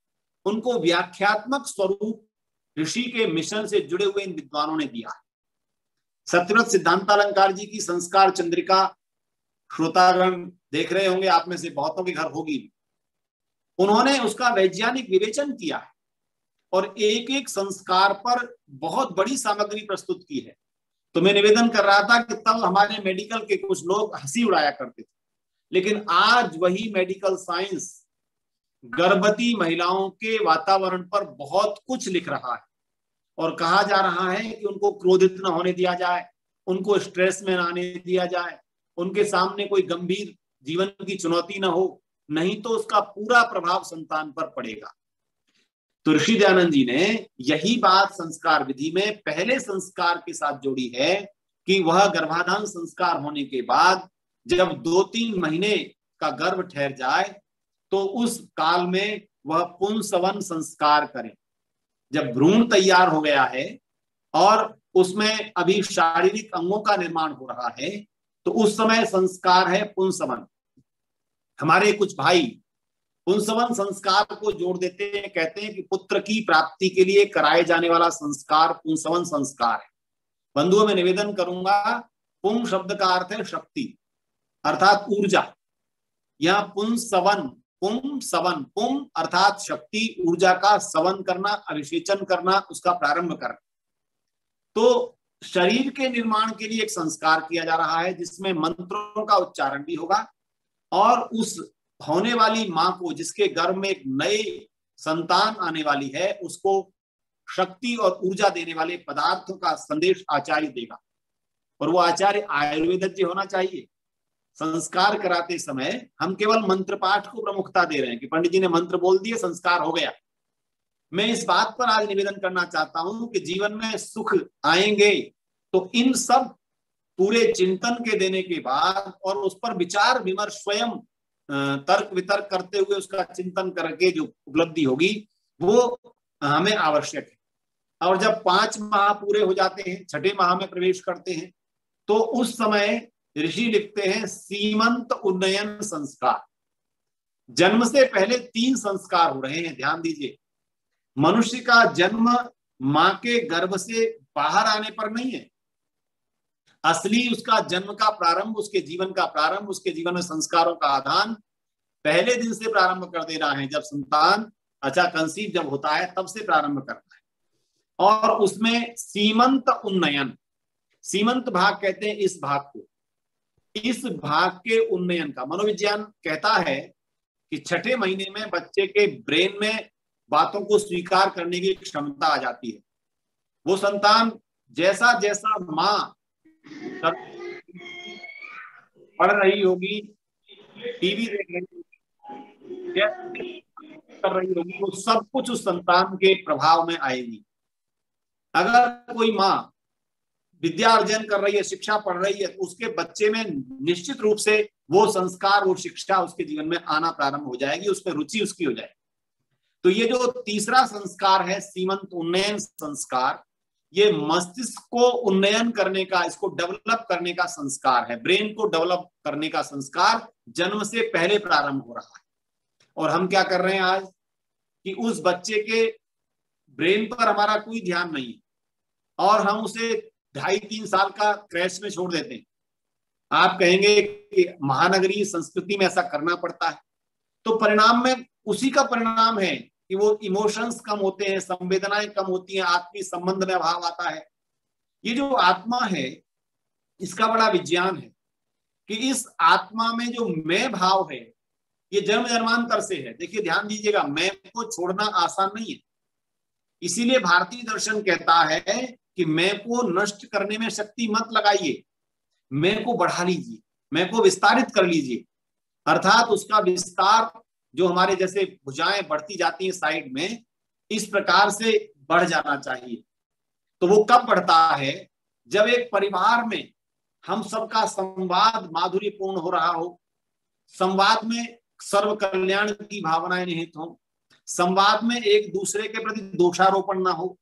उनको व्याख्यात्मक स्वरूप ऋषि के मिशन से जुड़े हुए इन विद्वानों ने दिया। सत्यव्रत सिद्धांतालंकार जी की संस्कार चंद्रिका श्रोतागण देख रहे होंगे, आप में से बहुतों के घर होगी। उन्होंने उसका वैज्ञानिक विवेचन किया है और एक एक संस्कार पर बहुत बड़ी सामग्री प्रस्तुत की है। तो मैं निवेदन कर रहा था कि तब हमारे मेडिकल के कुछ लोग हंसी उड़ाया करते थे, लेकिन आज वही मेडिकल साइंस गर्भवती महिलाओं के वातावरण पर बहुत कुछ लिख रहा है और कहा जा रहा है कि उनको क्रोधित न होने दिया जाए, उनको स्ट्रेस में न आने दिया जाए, उनके सामने कोई गंभीर जीवन की चुनौती न हो, नहीं तो उसका पूरा प्रभाव संतान पर पड़ेगा। तो ऋषि दयानंद जी ने यही बात संस्कार विधि में पहले संस्कार के साथ जोड़ी है कि वह गर्भाधान संस्कार होने के बाद जब 2-3 महीने का गर्भ ठहर जाए तो उस काल में वह पुंसवन संस्कार करें। जब भ्रूण तैयार हो गया है और उसमें अभी शारीरिक अंगों का निर्माण हो रहा है तो उस समय संस्कार है पुंसवन। हमारे कुछ भाई पुंसवन संस्कार को जोड़ देते हैं, कहते हैं कि पुत्र की प्राप्ति के लिए कराए जाने वाला संस्कार पुंसवन संस्कार है। बंधुओं में निवेदन करूंगा, पुं शब्द का अर्थ है शक्ति अर्थात ऊर्जा। यहाँ पुंसवन, पुं सवन, पुं अर्थात शक्ति, ऊर्जा का सवन करना, अभिषेचन करना, उसका प्रारंभ करना। तो शरीर के निर्माण के लिए एक संस्कार किया जा रहा है जिसमें मंत्रों का उच्चारण भी होगा और उस होने वाली मां को, जिसके गर्भ में एक नई संतान आने वाली है, उसको शक्ति और ऊर्जा देने वाले पदार्थों का संदेश आचार्य देगा और वो आचार्य आयुर्वेदज्ञ होना चाहिए। संस्कार कराते समय हम केवल मंत्र पाठ को प्रमुखता दे रहे हैं कि पंडित जी ने मंत्र बोल दिए, संस्कार हो गया। मैं इस बात पर आज निवेदन करना चाहता हूं कि जीवन में सुख आएंगे तो इन सब पूरे चिंतन के देने के बाद और उस पर विचार विमर्श स्वयं तर्क वितर्क करते हुए उसका चिंतन करके जो उपलब्धि होगी वो हमें आवश्यक है। और जब 5 माह पूरे हो जाते हैं, 6ठे माह में प्रवेश करते हैं, तो उस समय ऋषि लिखते हैं सीमंत उन्नयन संस्कार। जन्म से पहले 3 संस्कार हो रहे हैं, ध्यान दीजिए। मनुष्य का जन्म मां के गर्भ से बाहर आने पर नहीं है, असली उसका जन्म का प्रारंभ, उसके जीवन का प्रारंभ, उसके जीवन में संस्कारों का आदान पहले दिन से प्रारंभ कर देना है। जब संतान कंसीव जब होता है तब से प्रारंभ करना है। और उसमें सीमंत उन्नयन, सीमंत भाग कहते हैं इस भाग को, इस भाग के उन्नयन का मनोविज्ञान कहता है कि 6ठे महीने में बच्चे के ब्रेन में बातों को स्वीकार करने की क्षमता आ जाती है। वो संतान जैसा जैसा मां पढ़ रही होगी, टीवी देख रही होगी, कर रही होगी, वो सब कुछ उस संतान के प्रभाव में आएगी। अगर कोई माँ विद्या अर्जन कर रही है, शिक्षा पढ़ रही है, तो उसके बच्चे में निश्चित रूप से वो संस्कार, वो शिक्षा उसके जीवन में आना प्रारंभ हो जाएगी, उसमें रुचि उसकी हो जाएगी। तो ये जो तीसरा संस्कार है सीमंत उन्नयन संस्कार, ये मस्तिष्क को उन्नयन करने का, इसको डेवलप करने का संस्कार है। ब्रेन को डेवलप करने का संस्कार जन्म से पहले प्रारंभ हो रहा है। और हम क्या कर रहे हैं आज कि उस बच्चे के ब्रेन पर हमारा कोई ध्यान नहीं है और हम उसे 2.5-3 साल का क्रैश में छोड़ देते हैं। आप कहेंगे कि महानगरीय संस्कृति में ऐसा करना पड़ता है, तो परिणाम में उसी का परिणाम है कि वो इमोशंस कम होते हैं, संवेदनाएं कम होती हैं, आत्मीय संबंध में अभाव आता है। ये जो आत्मा है इसका बड़ा विज्ञान है कि इस आत्मा में जो मैं भाव है ये जन्म जन्मांतर से है। देखिए ध्यान दीजिएगा, मैं को छोड़ना आसान नहीं है। इसीलिए भारतीय दर्शन कहता है कि मैं को नष्ट करने में शक्ति मत लगाइए, मैं को बढ़ा लीजिए, मैं को विस्तारित कर लीजिए। अर्थात उसका विस्तार जो हमारे जैसे भुजाएं बढ़ती जाती हैं साइड में, इस प्रकार से बढ़ जाना चाहिए। तो वो कब बढ़ता है? जब एक परिवार में हम सबका संवाद माधुर्यपूर्ण हो रहा हो, संवाद में सर्व कल्याण की भावनाएं निहित हो, संवाद में एक दूसरे के प्रति दोषारोपण ना हो।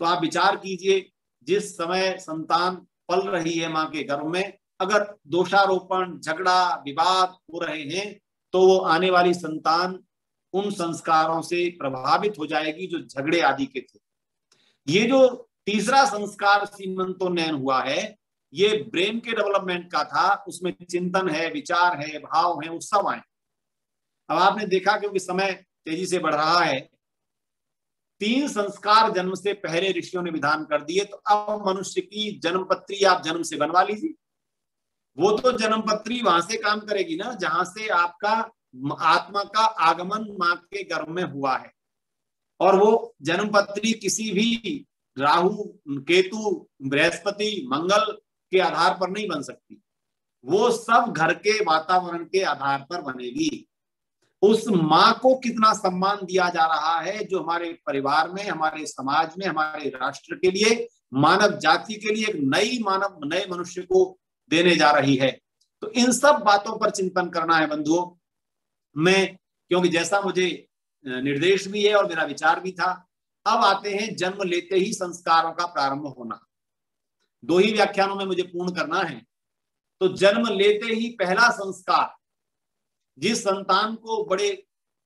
तो आप विचार कीजिए, जिस समय संतान पल रही है माँ के गर्भ में, अगर दोषारोपण, झगड़ा, विवाद हो रहे हैं तो वो आने वाली संतान उन संस्कारों से प्रभावित हो जाएगी जो झगड़े आदि के थे। ये जो तीसरा संस्कार सीमंतोन्नयन हुआ है, ये ब्रेन के डेवलपमेंट का था, उसमें चिंतन है, विचार है, भाव है, वो सब आए। अब आपने देखा क्योंकि समय तेजी से बढ़ रहा है, 3 संस्कार जन्म से पहले ऋषियों ने विधान कर दिए, तो अब मनुष्य की जन्मपत्री आप जन्म से बनवा लीजिए। वो तो जन्मपत्री वहां से काम करेगी ना जहां से आपका आत्मा का आगमन मां के गर्भ में हुआ है, और वो जन्मपत्री किसी भी राहु, केतु, बृहस्पति, मंगल के आधार पर नहीं बन सकती। वो सब घर के वातावरण के आधार पर बनेगी। उस माँ को कितना सम्मान दिया जा रहा है जो हमारे परिवार में, हमारे समाज में, हमारे राष्ट्र के लिए, मानव जाति के लिए एक नए मनुष्य को देने जा रही है। तो इन सब बातों पर चिंतन करना है बंधुओं। मैं, क्योंकि जैसा मुझे निर्देश भी है और मेरा विचार भी था, अब आते हैं जन्म लेते ही संस्कारों का प्रारंभ होना। 2 ही व्याख्यानों में मुझे पूर्ण करना है। तो जन्म लेते ही पहला संस्कार, जिस संतान को बड़े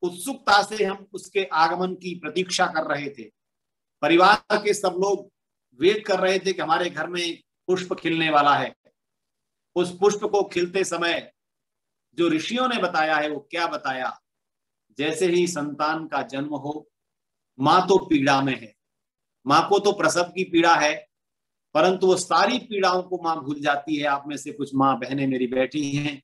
उत्सुकता से हम उसके आगमन की प्रतीक्षा कर रहे थे, परिवार के सब लोग वेट कर रहे थे कि हमारे घर में पुष्प खिलने वाला है। उस पुष्प को खिलते समय जो ऋषियों ने बताया है, वो क्या बताया? जैसे ही संतान का जन्म हो, माँ तो पीड़ा में है, माँ को तो प्रसव की पीड़ा है, परंतु वो सारी पीड़ाओं को माँ भूल जाती है। आप में से कुछ माँ बहनें मेरी बैठी हैं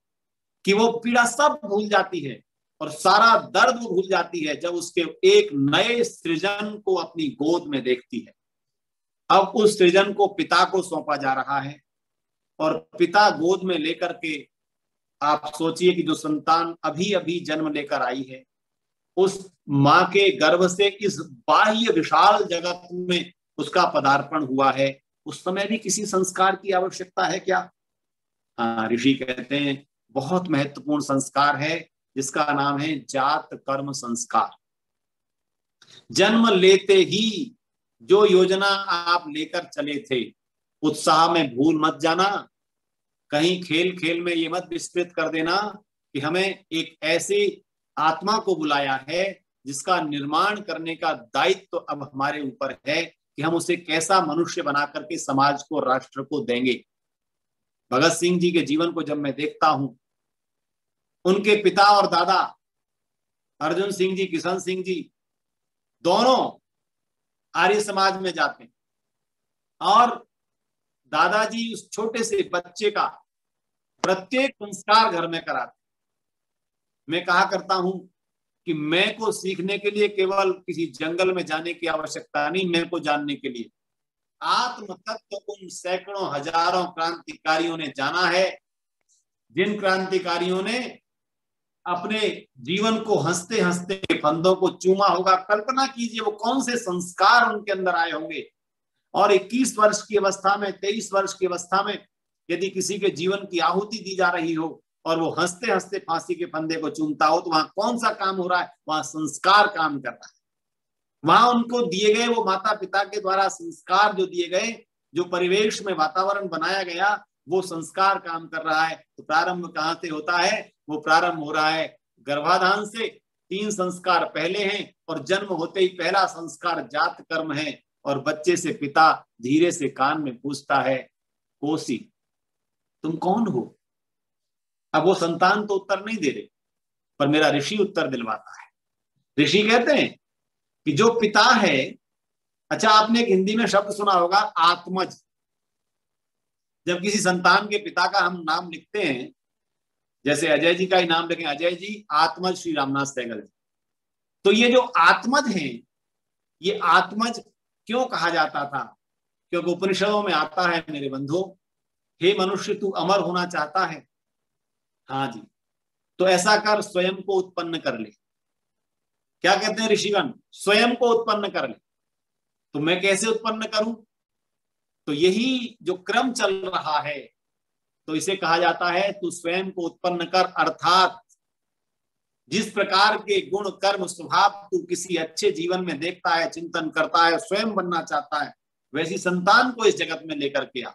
कि वो पीड़ा सब भूल जाती है और सारा दर्द वो भूल जाती है जब उसके एक नए सृजन को अपनी गोद में देखती है। अब उस सृजन को पिता को सौंपा जा रहा है और पिता गोद में लेकर के, आप सोचिए कि जो संतान अभी अभी जन्म लेकर आई है, उस माँ के गर्भ से इस बाह्य विशाल जगत में उसका पदार्पण हुआ है। उस समय भी किसी संस्कार की आवश्यकता है क्या? हाँ, ऋषि कहते हैं बहुत महत्वपूर्ण संस्कार है जिसका नाम है जात कर्म संस्कार। जन्म लेते ही जो योजना आप लेकर चले थे, उत्साह में भूल मत जाना, कहीं खेल खेल में ये मत विस्मृत कर देना कि हमें एक ऐसी आत्मा को बुलाया है जिसका निर्माण करने का दायित्व तो अब हमारे ऊपर है कि हम उसे कैसा मनुष्य बना करके समाज को, राष्ट्र को देंगे। भगत सिंह जी के जीवन को जब मैं देखता हूं, उनके पिता और दादा अर्जुन सिंह जी, किशन सिंह जी, दोनों आर्य समाज में जाते हैं और दादाजी उस छोटे से बच्चे का प्रत्येक संस्कार घर में कराते। मैं कहा करता हूं कि मैं को सीखने के लिए केवल किसी जंगल में जाने की आवश्यकता नहीं, मैं को जानने के लिए आत्म तत्व उन सैकड़ों हजारों क्रांतिकारियों ने जाना है, जिन क्रांतिकारियों ने अपने जीवन को हंसते हंसते फंदों को चूमा होगा। कल्पना कीजिए वो कौन से संस्कार उनके अंदर आए होंगे। और 21 वर्ष की अवस्था में, 23 वर्ष की अवस्था में यदि किसी के जीवन की आहुति दी जा रही हो और वो हंसते हंसते फांसी के फंदे को चूमता हो, तो वहां कौन सा काम हो रहा है? वहां संस्कार काम कर रहा है। वहां उनको दिए गए वो माता पिता के द्वारा संस्कार जो दिए गए, जो परिवेश में वातावरण बनाया गया, वो संस्कार काम कर रहा है। तो प्रारंभ कहां से होता है? वो प्रारंभ हो रहा है गर्भाधान से। 3 संस्कार पहले हैं और जन्म होते ही पहला संस्कार जात कर्म है। और बच्चे से पिता धीरे से कान में पूछता है, कोसी तुम कौन हो? अब वो संतान तो उत्तर नहीं दे रहे, पर मेरा ऋषि उत्तर दिलवाता है। ऋषि कहते हैं कि जो पिता है, अच्छा आपने एक हिंदी में शब्द सुना होगा आत्मज। जब किसी संतान के पिता का हम नाम लिखते हैं, जैसे अजय जी का ही नाम लिखें, अजय जी आत्मज श्री रामनाथ सहगल जी, तो ये जो आत्मज हैं, ये आत्मज क्यों कहा जाता था? क्योंकि उपनिषदों में आता है मेरे बंधुओं, हे मनुष्य तू अमर होना चाहता है? हाँ जी, तो ऐसा कर स्वयं को उत्पन्न कर ले। क्या कहते हैं ऋषिगण? स्वयं को उत्पन्न कर ले। तो मैं कैसे उत्पन्न करूं? तो यही जो क्रम चल रहा है, तो इसे कहा जाता है तू स्वयं को उत्पन्न कर। अर्थात जिस प्रकार के गुण कर्म स्वभाव तू किसी अच्छे जीवन में देखता है, चिंतन करता है, स्वयं बनना चाहता है, वैसी संतान को इस जगत में लेकर के आ।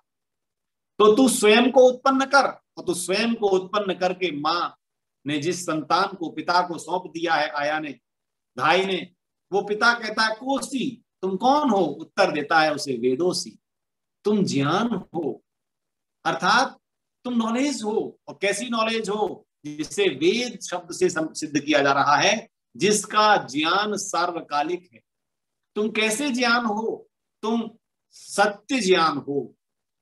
तो तू स्वयं को उत्पन्न कर, और तू स्वयं को उत्पन्न करके माँ ने जिस संतान को पिता को सौंप दिया है, आया ने, भाई ने, वो पिता कहता है कोसी, तुम कौन हो? उत्तर देता है उसे वेदोसी, तुम ज्ञान हो, अर्थात तुम नॉलेज हो। और कैसी नॉलेज हो? जिसे वेद शब्द से सिद्ध किया जा रहा है, जिसका ज्ञान सार्वकालिक है। तुम कैसे ज्ञान हो? तुम सत्य ज्ञान हो,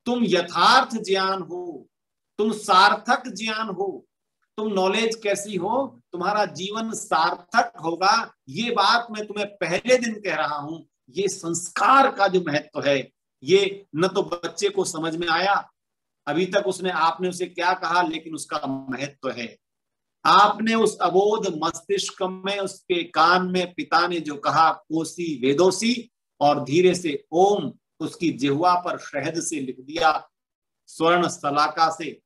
तुम यथार्थ ज्ञान हो, तुम सार्थक ज्ञान हो। तुम नॉलेज कैसी हो? तुम्हारा जीवन सार्थक होगा। ये बात मैं तुम्हें पहले दिन कह रहा हूं। ये संस्कार का जो महत्व है, ये न तो बच्चे को समझ में आया अभी तक, आपने उसे क्या कहा, लेकिन उसका महत्व है। आपने उस अबोध मस्तिष्क में, उसके कान में पिता ने जो कहा कोसी वेदोसी, और धीरे से ओम उसकी जिह्वा पर शहद से लिख दिया, स्वर्ण सलाका से।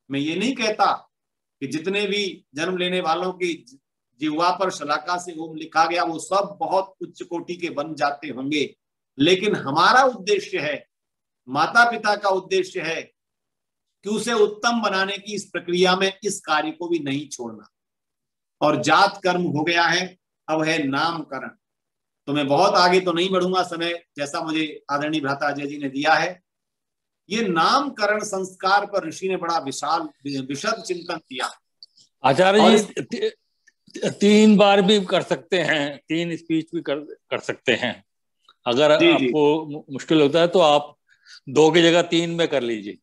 मैं ये नहीं कहता कि जितने भी जन्म लेने वालों की जिह्वा पर शलाका से ओम लिखा गया वो सब बहुत उच्च कोटि के बन जाते होंगे, लेकिन हमारा उद्देश्य है, माता पिता का उद्देश्य है कि उसे उत्तम बनाने की इस प्रक्रिया में इस कार्य को भी नहीं छोड़ना। और जात कर्म हो गया है, अब है नामकरण। तो मैं बहुत आगे तो नहीं बढ़ूंगा, समय जैसा मुझे आदरणीय भ्राता अजय जी ने दिया है। ये नामकरण संस्कार पर ऋषि ने बड़ा विशद चिंतन किया। आचार्य जी 3 बार भी कर सकते हैं, 3 स्पीच भी कर सकते हैं। अगर आपको मुश्किल होता है तो आप 2 की जगह 3 में कर लीजिए।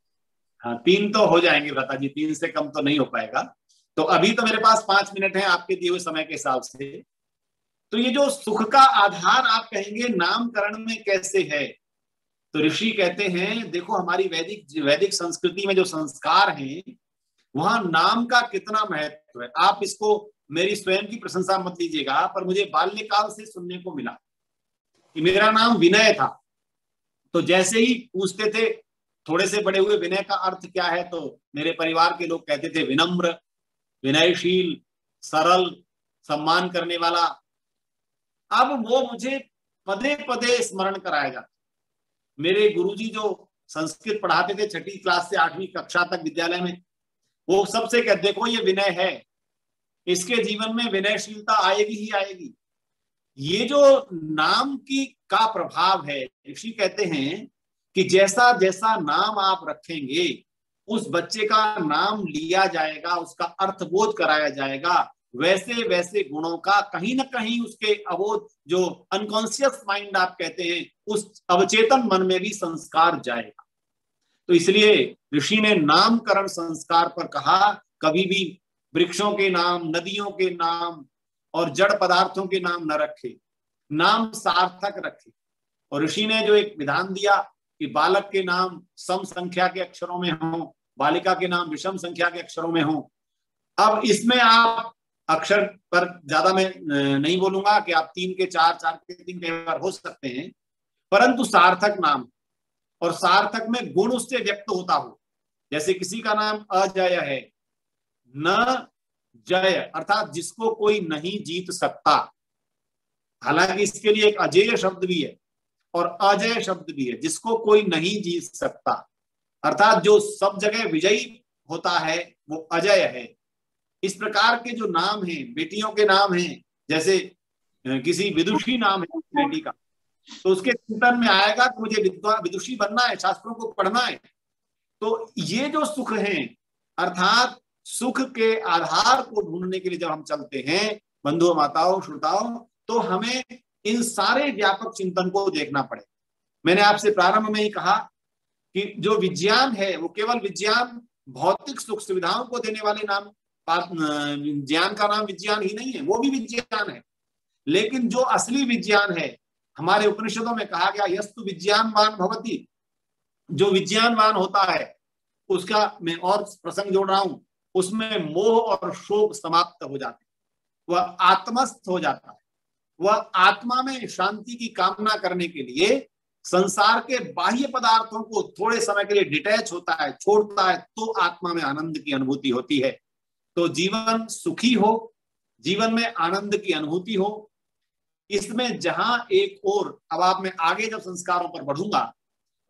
हाँ, 3 तो हो जाएंगे भ्राता जी, 3 से कम तो नहीं हो पाएगा। तो अभी तो मेरे पास 5 मिनट है आपके दिए हुए समय के हिसाब से। तो ये जो सुख का आधार आप कहेंगे नामकरण में कैसे है, तो ऋषि कहते हैं देखो हमारी वैदिक संस्कृति में जो संस्कार हैं वहां नाम का कितना महत्व है। आप इसको मेरी स्वयं की प्रशंसा मत लीजिएगा, पर मुझे बाल्यकाल से सुनने को मिला कि मेरा नाम विनय था, तो जैसे ही पूछते थे थोड़े से बड़े हुए विनय का अर्थ क्या है, तो मेरे परिवार के लोग कहते थे विनम्र, विनयशील, सरल, सम्मान करने वाला। अब वो मुझे पदे पदे स्मरण कराया जाता। मेरे गुरुजी जो संस्कृत पढ़ाते थे 6ठी क्लास से 8वीं कक्षा तक विद्यालय में, वो सबसे कहते देखो ये विनय है, इसके जीवन में विनयशीलता आएगी ही आएगी। ये जो नाम का प्रभाव है, ऋषि कहते हैं कि जैसा जैसा नाम आप रखेंगे उस बच्चे का नाम लिया जाएगा, उसका अर्थबोध कराया जाएगा, वैसे वैसे गुणों का कहीं ना कहीं उसके अबोध जो अनकॉन्शियस माइंड आप कहते हैं उस अवचेतन मन में भी संस्कार जाएगा। तो इसलिए ऋषि ने नामकरण संस्कार पर कहा, कभी भी वृक्षों के नाम, नदियों के नाम और जड़ पदार्थों के नाम न रखे, नाम सार्थक रखे। और ऋषि ने जो एक विधान दिया कि बालक के नाम सम संख्या के अक्षरों में हो, बालिका के नाम विषम संख्या के अक्षरों में हो। अब इसमें आप अक्षर पर ज्यादा मैं नहीं बोलूंगा कि आप 3 के 4, 4 के 3 कई बार हो सकते हैं, परंतु सार्थक नाम, और सार्थक में गुण उससे व्यक्त होता हो। जैसे किसी का नाम अजय है, न जय अर्थात जिसको कोई नहीं जीत सकता। हालांकि इसके लिए एक अजेय शब्द भी है और अजय शब्द भी है, जिसको कोई नहीं जीत सकता, अर्थात जो सब जगह विजयी होता है वो अजय है। इस प्रकार के जो नाम हैं, बेटियों के नाम हैं, जैसे किसी विदुषी नाम है बेटी का, तो उसके चिंतन में आएगा कि मुझे विदुषी बनना है, शास्त्रों को पढ़ना है। तो ये जो सुख है, अर्थात सुख के आधार को ढूंढने के लिए जब हम चलते हैं बंधुओं, माताओं, श्रोताओं, तो हमें इन सारे व्यापक चिंतन को देखना पड़े। मैंने आपसे प्रारंभ में ही कहा कि जो विज्ञान है वो केवल विज्ञान भौतिक सुख सुविधाओं को देने वाले नाम, ज्ञान का नाम विज्ञान ही नहीं है, वो भी विज्ञान है। लेकिन जो असली विज्ञान है, हमारे उपनिषदों में कहा गया यस्तु विज्ञानवान भवति, जो विज्ञानवान होता है उसका, मैं और प्रसंग जोड़ रहा हूं, उसमें मोह और शोक समाप्त हो जाते हैं, वह आत्मस्थ हो जाता है। वह आत्मा में शांति की कामना करने के लिए संसार के बाह्य पदार्थों को थोड़े समय के लिए डिटैच होता है, छोड़ता है, तो आत्मा में आनंद की अनुभूति होती है। तो जीवन सुखी हो, जीवन में आनंद की अनुभूति हो, इसमें जहां एक और, अब आप मैं आगे जब संस्कारों पर बढ़ूंगा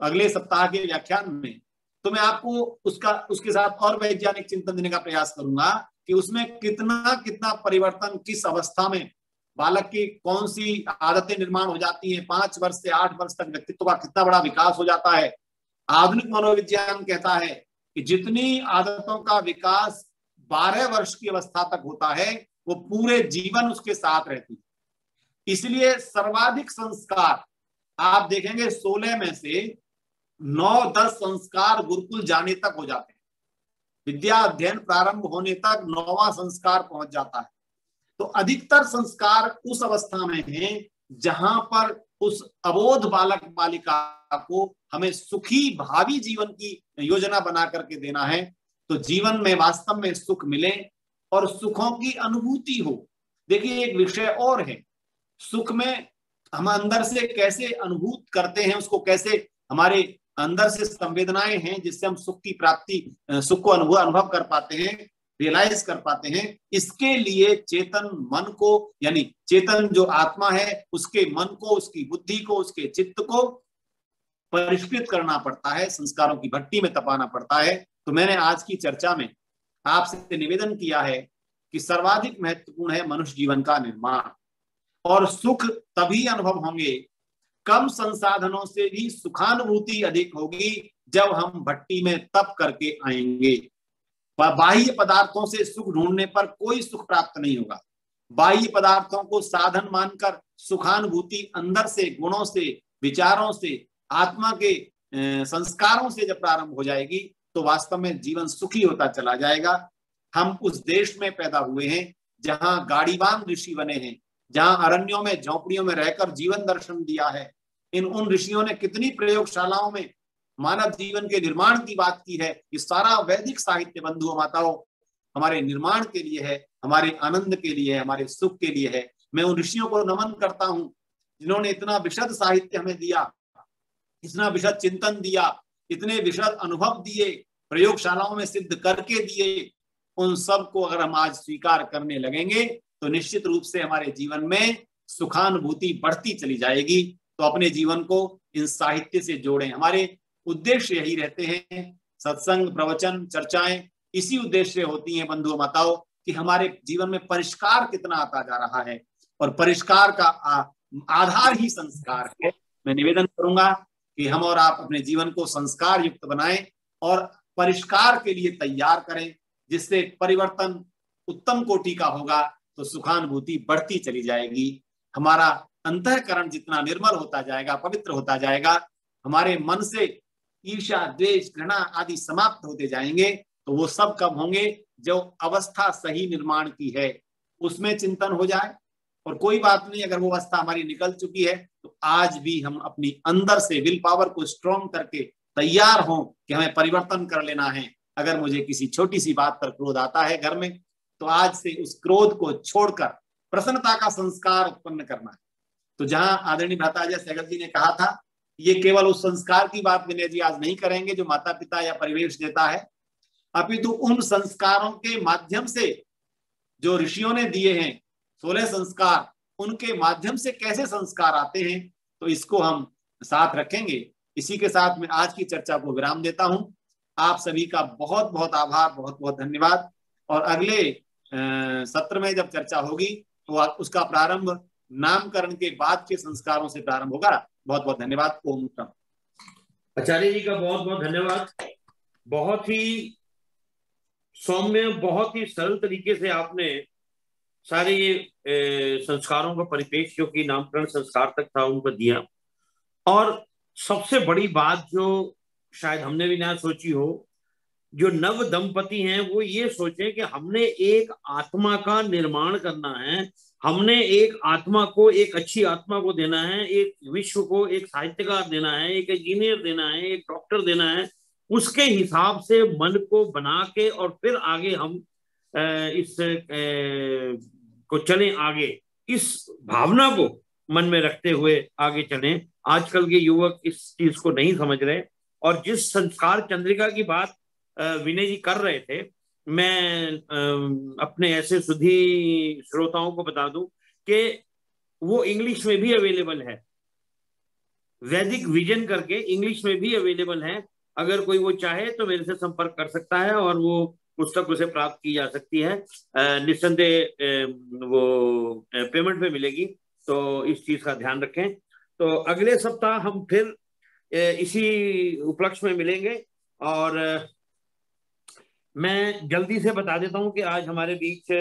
अगले सप्ताह के व्याख्यान में, तो मैं आपको उसके साथ और वैज्ञानिक चिंतन देने का प्रयास करूंगा कि उसमें कितना कितना परिवर्तन, किस अवस्था में बालक की कौन सी आदतें निर्माण हो जाती हैं, 5 वर्ष से 8 वर्ष तक व्यक्तित्व का कितना बड़ा विकास हो जाता है। आधुनिक मनोविज्ञान कहता है कि जितनी आदतों का विकास 12 वर्ष की अवस्था तक होता है वो पूरे जीवन उसके साथ रहती है। इसलिए सर्वाधिक संस्कार आप देखेंगे 16 में से 9-10 संस्कार गुरुकुल जाने तक हो जाते हैं, विद्या अध्ययन प्रारंभ होने तक 9वां संस्कार पहुंच जाता है। तो अधिकतर संस्कार उस अवस्था में हैं जहां पर उस अबोध बालक बालिका को हमें सुखी भावी जीवन की योजना बना करके देना है, तो जीवन में वास्तव में सुख मिले और सुखों की अनुभूति हो। देखिए एक विषय और है, सुख में हम अंदर से कैसे अनुभूत करते हैं, उसको कैसे हमारे अंदर से संवेदनाएं हैं जिससे हम सुख की प्राप्ति, सुख को अनुभव कर पाते हैं, रियलाइज कर पाते हैं। इसके लिए चेतन मन को, यानी चेतन जो आत्मा है उसके मन को, उसकी बुद्धि को, उसके चित्त को परिष्कृत करना पड़ता है, संस्कारों की भट्टी में तपाना पड़ता है। तो मैंने आज की चर्चा में आपसे निवेदन किया है कि सर्वाधिक महत्वपूर्ण है मनुष्य जीवन का निर्माण, और सुख तभी अनुभव होंगे, कम संसाधनों से भी सुखानुभूति अधिक होगी जब हम भट्टी में तप करके आएंगे। बाह्य पदार्थों से सुख ढूंढने पर कोई सुख प्राप्त नहीं होगा। बाह्य पदार्थों को साधन मानकर सुखानुभूति अंदर से, गुणों से, विचारों से, आत्मा के संस्कारों से जब प्रारंभ हो जाएगी तो वास्तव में जीवन सुखी होता चला जाएगा। हम उस देश में पैदा हुए हैं जहां गाड़ीवान ऋषि बने हैं, जहां अरण्यों में झोपड़ियों में रहकर जीवन दर्शन दिया है। उन ऋषियों ने कितनी प्रयोगशालाओं में मानव जीवन के निर्माण की बात की है। ये सारा वैदिक साहित्य बंधुओं माताओं हमारे निर्माण के लिए है, हमारे आनंद के लिए है, हमारे सुख के लिए है। मैं उन ऋषियों को नमन करता हूं जिन्होंने इतना विशद साहित्य हमें दिया, इतना विशद चिंतन दिया, इतने विशद अनुभव दिए, प्रयोगशालाओं में सिद्ध करके दिए। उन सब को अगर हम आज स्वीकार करने लगेंगे तो निश्चित रूप से हमारे जीवन में सुखानुभूति बढ़ती चली जाएगी। तो अपने जीवन को इन साहित्य से जोड़ें। हमारे उद्देश्य यही रहते हैं, सत्संग, प्रवचन, चर्चाएं इसी उद्देश्य से होती हैं बंधुओं माताओं, कि हमारे जीवन में परिष्कार कितना आता जा रहा है, और परिष्कार का आधार ही संस्कार है। मैं निवेदन करूंगा कि हम और आप अपने जीवन को संस्कार युक्त बनाएं और परिष्कार के लिए तैयार करें, जिससे परिवर्तन उत्तम कोटि का होगा तो सुखानुभूति बढ़ती चली जाएगी। हमारा अंतःकरण जितना निर्मल होता जाएगा, पवित्र होता जाएगा, हमारे मन से ईर्ष्या, द्वेष, घृणा आदि समाप्त होते जाएंगे। तो वो सब कब होंगे? जो अवस्था सही निर्माण की है उसमें चिंतन हो जाए। और कोई बात नहीं, अगर वो अवस्था हमारी निकल चुकी है तो आज भी हम अपनी अंदर से विल पावर को स्ट्रॉन्ग करके तैयार हों कि हमें परिवर्तन कर लेना है। अगर मुझे किसी छोटी सी बात पर क्रोध आता है घर में, तो आज से उस क्रोध को छोड़कर प्रसन्नता का संस्कार उत्पन्न करना है। तो जहां आदरणीय भ्राताचार्य सहगल जी ने कहा था, ये केवल उस संस्कार की बात विनय जी आज नहीं करेंगे जो माता पिता या परिवेश देता है, अपितु उन संस्कारों के माध्यम से जो ऋषियों ने दिए हैं 16 संस्कार, उनके माध्यम से कैसे संस्कार आते हैं, तो इसको हम साथ रखेंगे। इसी के साथ मैं आज की चर्चा को विराम देता हूं। आप सभी का बहुत बहुत आभार, बहुत बहुत धन्यवाद। और अगले सत्र में जब चर्चा होगी तो उसका प्रारंभ नामकरण के बाद के संस्कारों से प्रारंभ होगा। बहुत बहुत धन्यवाद। ओम उत्तम। आचार्य जी का बहुत बहुत धन्यवाद। बहुत ही सौम्य, बहुत ही सरल तरीके से आपने सारे ये संस्कारों का परिपेक्ष जो कि नामकरण संस्कार तक था उनको दिया। और सबसे बड़ी बात जो शायद हमने भी ना सोची हो, जो नव दंपति हैं वो ये सोचें कि हमने एक आत्मा का निर्माण करना है, हमने एक आत्मा को, एक अच्छी आत्मा को देना है, एक विश्व को एक साहित्यकार देना है, एक इंजीनियर देना है, एक डॉक्टर देना है। उसके हिसाब से मन को बना के और फिर आगे हम इस को चलें आगे, इस भावना को मन में रखते हुए आगे चलें। आजकल के युवक इस चीज को नहीं समझ रहे। और जिस संस्कार चंद्रिका की बात विनय जी कर रहे थे, मैं अपने ऐसे सुधी श्रोताओं को बता दूं कि वो इंग्लिश में भी अवेलेबल है। वैदिक विजन करके इंग्लिश में भी अवेलेबल है। अगर कोई वो चाहे तो मेरे से संपर्क कर सकता है और वो पुस्तक उसे प्राप्त की जा सकती है। निस्संदेह वो पेमेंट पे मिलेगी, तो इस चीज का ध्यान रखें। तो अगले सप्ताह हम फिर इसी उपलक्ष्य में मिलेंगे। और मैं जल्दी से बता देता हूं कि आज हमारे बीच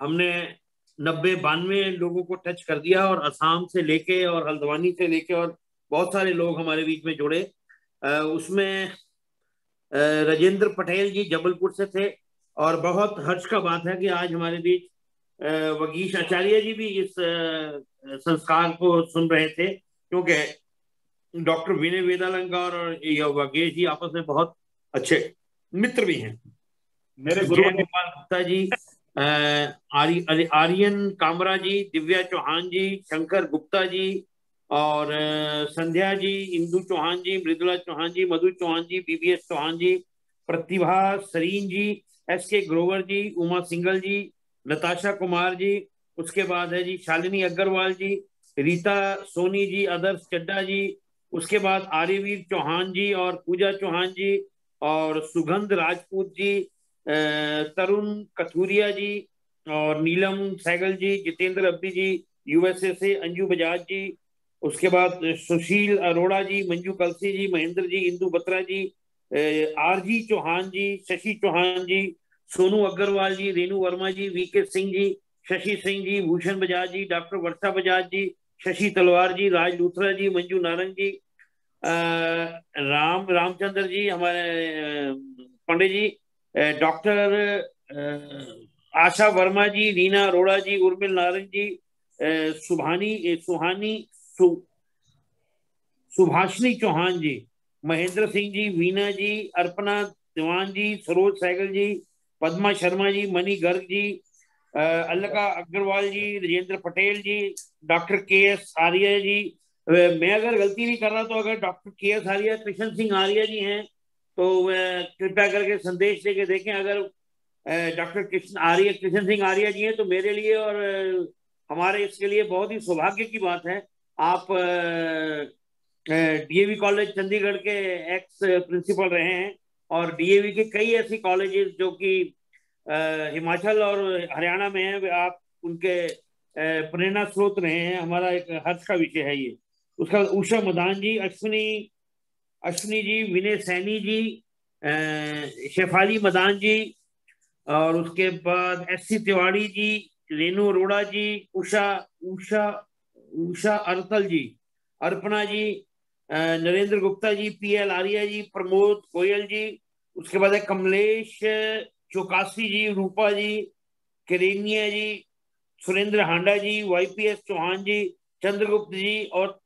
हमने 90-92 लोगों को टच कर दिया, और असम से लेके और हल्द्वानी से लेके और बहुत सारे लोग हमारे बीच में जुड़े। उसमें राजेंद्र पटेल जी जबलपुर से थे, और बहुत हर्ष का बात है कि आज हमारे बीच वगीश आचार्य जी भी इस संस्कार को सुन रहे थे, क्योंकि डॉक्टर विनय वेदालंकार और वगीश जी आपस में बहुत अच्छे मित्र भी हैं। मेरे गुरु गोपाल गुप्ता जी, आर्यन कामरा जी, दिव्या चौहान जी, शंकर गुप्ता जी, और संध्या जी, इंदु चौहान जी, मृदुला चौहान जी, मधु चौहान जी, बीबीएस चौहान जी, प्रतिभा सरीन जी, एसके ग्रोवर जी, उमा सिंगल जी, नताशा कुमार जी, उसके बाद है जी शालिनी अग्रवाल जी, रीता सोनी जी, आदर्श चड्डा जी, उसके बाद आर्यवीर चौहान जी और पूजा चौहान जी, और सुगंध राजपूत जी, तरुण कथूरिया जी, और नीलम सैगल जी, जितेंद्र अब्दी जी यूएसए से, अंजू बजाज जी, उसके बाद सुशील अरोड़ा जी, मंजू कलसी जी, महेंद्र जी, इंदु बत्रा जी, आरजी चौहान जी, शशि चौहान जी, सोनू अग्रवाल जी, रेणु वर्मा जी, वीके सिंह जी, शशि सिंह जी, भूषण बजाज जी, डॉक्टर वर्षा बजाज जी, शशि तलवार जी, राज लूथरा जी, मंजू नारंग जी, रामचंद्र जी, हमारे पंडित जी, डॉक्टर आशा वर्मा जी, रीना अरोड़ा जी, उर्मिल नारंग जी, सुभाषिनी चौहान जी, महेंद्र सिंह जी, वीना जी, अर्पणा दीवान जी, सरोज सहगल जी, पद्मा शर्मा जी, मनी गर्ग जी, अलका अग्रवाल जी, राजेंद्र पटेल जी, डॉक्टर के एस आर्य जी, मैं अगर गलती नहीं कर रहा तो अगर डॉक्टर के एस आर्य कृष्ण सिंह आर्य जी हैं तो कृपया करके संदेश देके देखें। अगर डॉक्टर कृष्ण सिंह आर्य जी हैं तो मेरे लिए और हमारे इसके लिए बहुत ही सौभाग्य की बात है। आप डीएवी कॉलेज चंडीगढ़ के एक्स प्रिंसिपल रहे हैं, और डीएवी के कई ऐसी कॉलेजेस जो कि हिमाचल और हरियाणा में हैं, आप उनके प्रेरणा स्रोत रहे हैं। हमारा एक हर्ष का विषय है ये। उसका उषा मदान जी, अश्विनी जी, विनय सैनी जी, शेफाली मदान जी, और उसके बाद एससी तिवाड़ी जी, रेणु अरोड़ा जी, उषा उषा उषा अरतल जी, अर्पणा जी, नरेंद्र गुप्ता जी, पीएल आर्या जी, प्रमोद गोयल जी, उसके बाद है कमलेश चौकासी जी, रूपा जी, केरेनिया जी, सुरेंद्र हांडा जी, वाईपीएस चौहान जी, चंद्रगुप्त जी और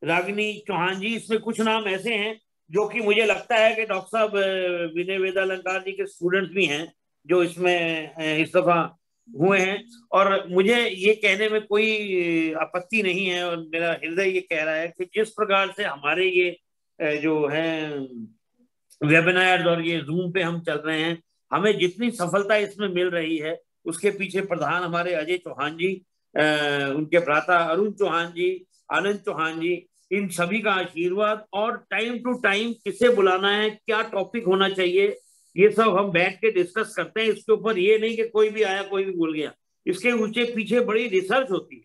रागिनी चौहान जी। इसमें कुछ नाम ऐसे हैं जो कि मुझे लगता है कि डॉक्टर साहब विनय वेदालंकार जी के स्टूडेंट्स भी हैं जो इसमें इस दफा हुए हैं, और मुझे ये कहने में कोई आपत्ति नहीं है, और मेरा हृदय ये कह रहा है कि जिस प्रकार से हमारे ये जो है वेबिनार और ये जूम पे हम चल रहे हैं, हमें जितनी सफलता इसमें मिल रही है उसके पीछे प्रधान हमारे अजय चौहान जी, उनके भ्राता अरुण चौहान जी, आनंद चौहान जी, इन सभी का आशीर्वाद, और टाइम टू टाइम किसे बुलाना है, क्या टॉपिक होना चाहिए, ये सब हम बैठ के डिस्कस करते हैं। इसके ऊपर ये नहीं कि कोई भी आया कोई भी बोल गया, इसके ऊंचे पीछे बड़ी रिसर्च होती है।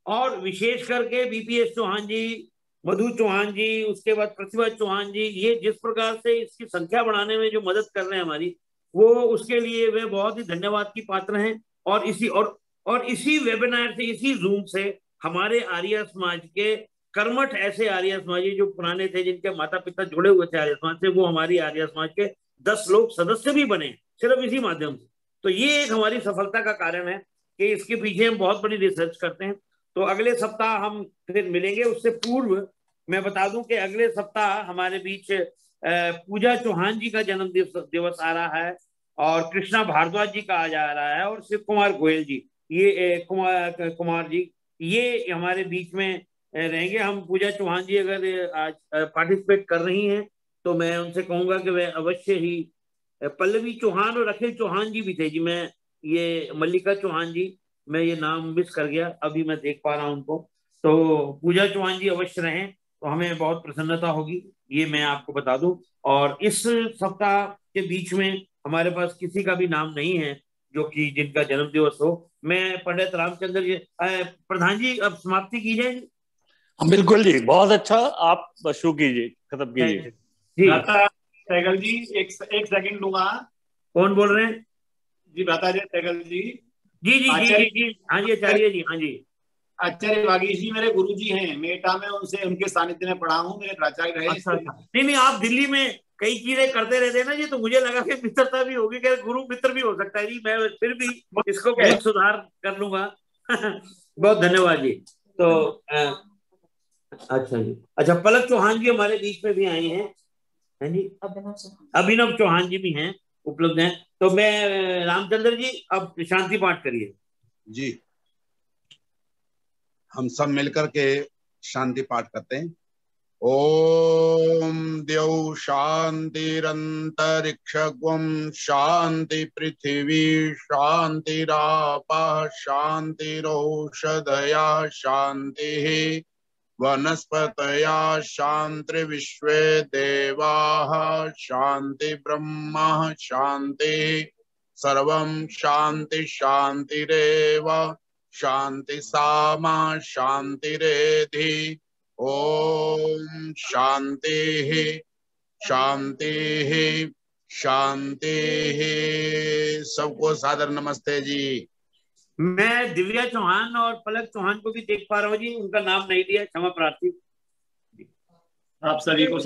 और विशेष करके बीपीएस चौहान जी, मधु चौहान जी, उसके बाद प्रतिभा चौहान जी, ये जिस प्रकार से इसकी संख्या बढ़ाने में जो मदद कर रहे हैं हमारी, वो उसके लिए वे बहुत ही धन्यवाद की पात्र हैं। और इसी वेबिनार से, इसी जूम से हमारे आर्य समाज के कर्मठ ऐसे आर्य समाजी जो पुराने थे, जिनके माता पिता जुड़े हुए थे आर्य समाज से, वो हमारी आर्य समाज के 10 लोग सदस्य भी बने सिर्फ इसी माध्यम से। तो ये एक हमारी सफलता का कारण है कि इसके पीछे हम बहुत बड़ी रिसर्च करते हैं। तो अगले सप्ताह हम फिर मिलेंगे। उससे पूर्व मैं बता दूं कि अगले सप्ताह हमारे बीच पूजा चौहान जी का जन्म दिवस आ रहा है, और कृष्णा भारद्वाज जी का आ जा रहा है, और शिव कुमार गोयल जी, ये कुमार जी, ये हमारे बीच में रहेंगे। हम पूजा चौहान जी अगर आज पार्टिसिपेट कर रही हैं तो मैं उनसे कहूंगा कि वे अवश्य ही, पल्लवी चौहान और अखिल चौहान जी भी थे जी, मैं ये मल्लिका चौहान जी, मैं ये नाम मिस कर गया, अभी मैं देख पा रहा हूं उनको। तो पूजा चौहान जी अवश्य रहें तो हमें बहुत प्रसन्नता होगी, ये मैं आपको बता दूं। और इस सप्ताह के बीच में हमारे पास किसी का भी नाम नहीं है जो कि जिनका जन्म दिवस हो। मैं पंडित रामचंद्र जी, प्रधान जी अब समाप्ति की जाए। बिल्कुल जी, बहुत अच्छा, आप शुरू कीजिए, खत्म कीजिए जी। सहगल जी एक सेकंड लूंगा। कौन बोल रहे हैं? जी भ्राता जी सहगल जी। जी जी जी जी जी, हाँ जी आचार्य जी, हाँ जी। आचार्य वागीश जी मेरे गुरु जी हैं, मेटा में उनसे उनके सानिध्य में पढ़ा हूँ, मेरे प्राचार्य रहे। अच्छा अच्छा, नहीं नहीं, आप दिल्ली में कई चीजें करते रहते हैं ना जी, तो मुझे लगा कि मित्रता भी होगी, क्या गुरु मित्र भी हो सकता है जी। मैं फिर भी इसको बहुत सुधार कर लूंगा। बहुत धन्यवाद जी। तो अच्छा जी, अच्छा पलक चौहान जी हमारे बीच में भी आए हैं जी, अभिनव चौहान जी भी हैं, उपलब्ध हैं। तो मैं रामचंद्र जी अब शांति पाठ करिए जी। हम सब मिलकर के शांति पाठ करते हैं। ओम द्यौ शांतिरंतरिक्षगुम शांति पृथ्वी शांतिरापः शांतिरौषधया शांति वनस्पतया शांतिर्विश्वे देवाः शांति ब्रह्म शांति सर्वं शांति शांतिरेव शांति सामा शांतिरेधि। ओम शांति शांति शांति। सबको सादर नमस्ते जी। मैं दिव्या चौहान और पलक चौहान को भी देख पा रहा हूँ जी, उनका नाम नहीं लिया, क्षमा प्रार्थी। आप सभी को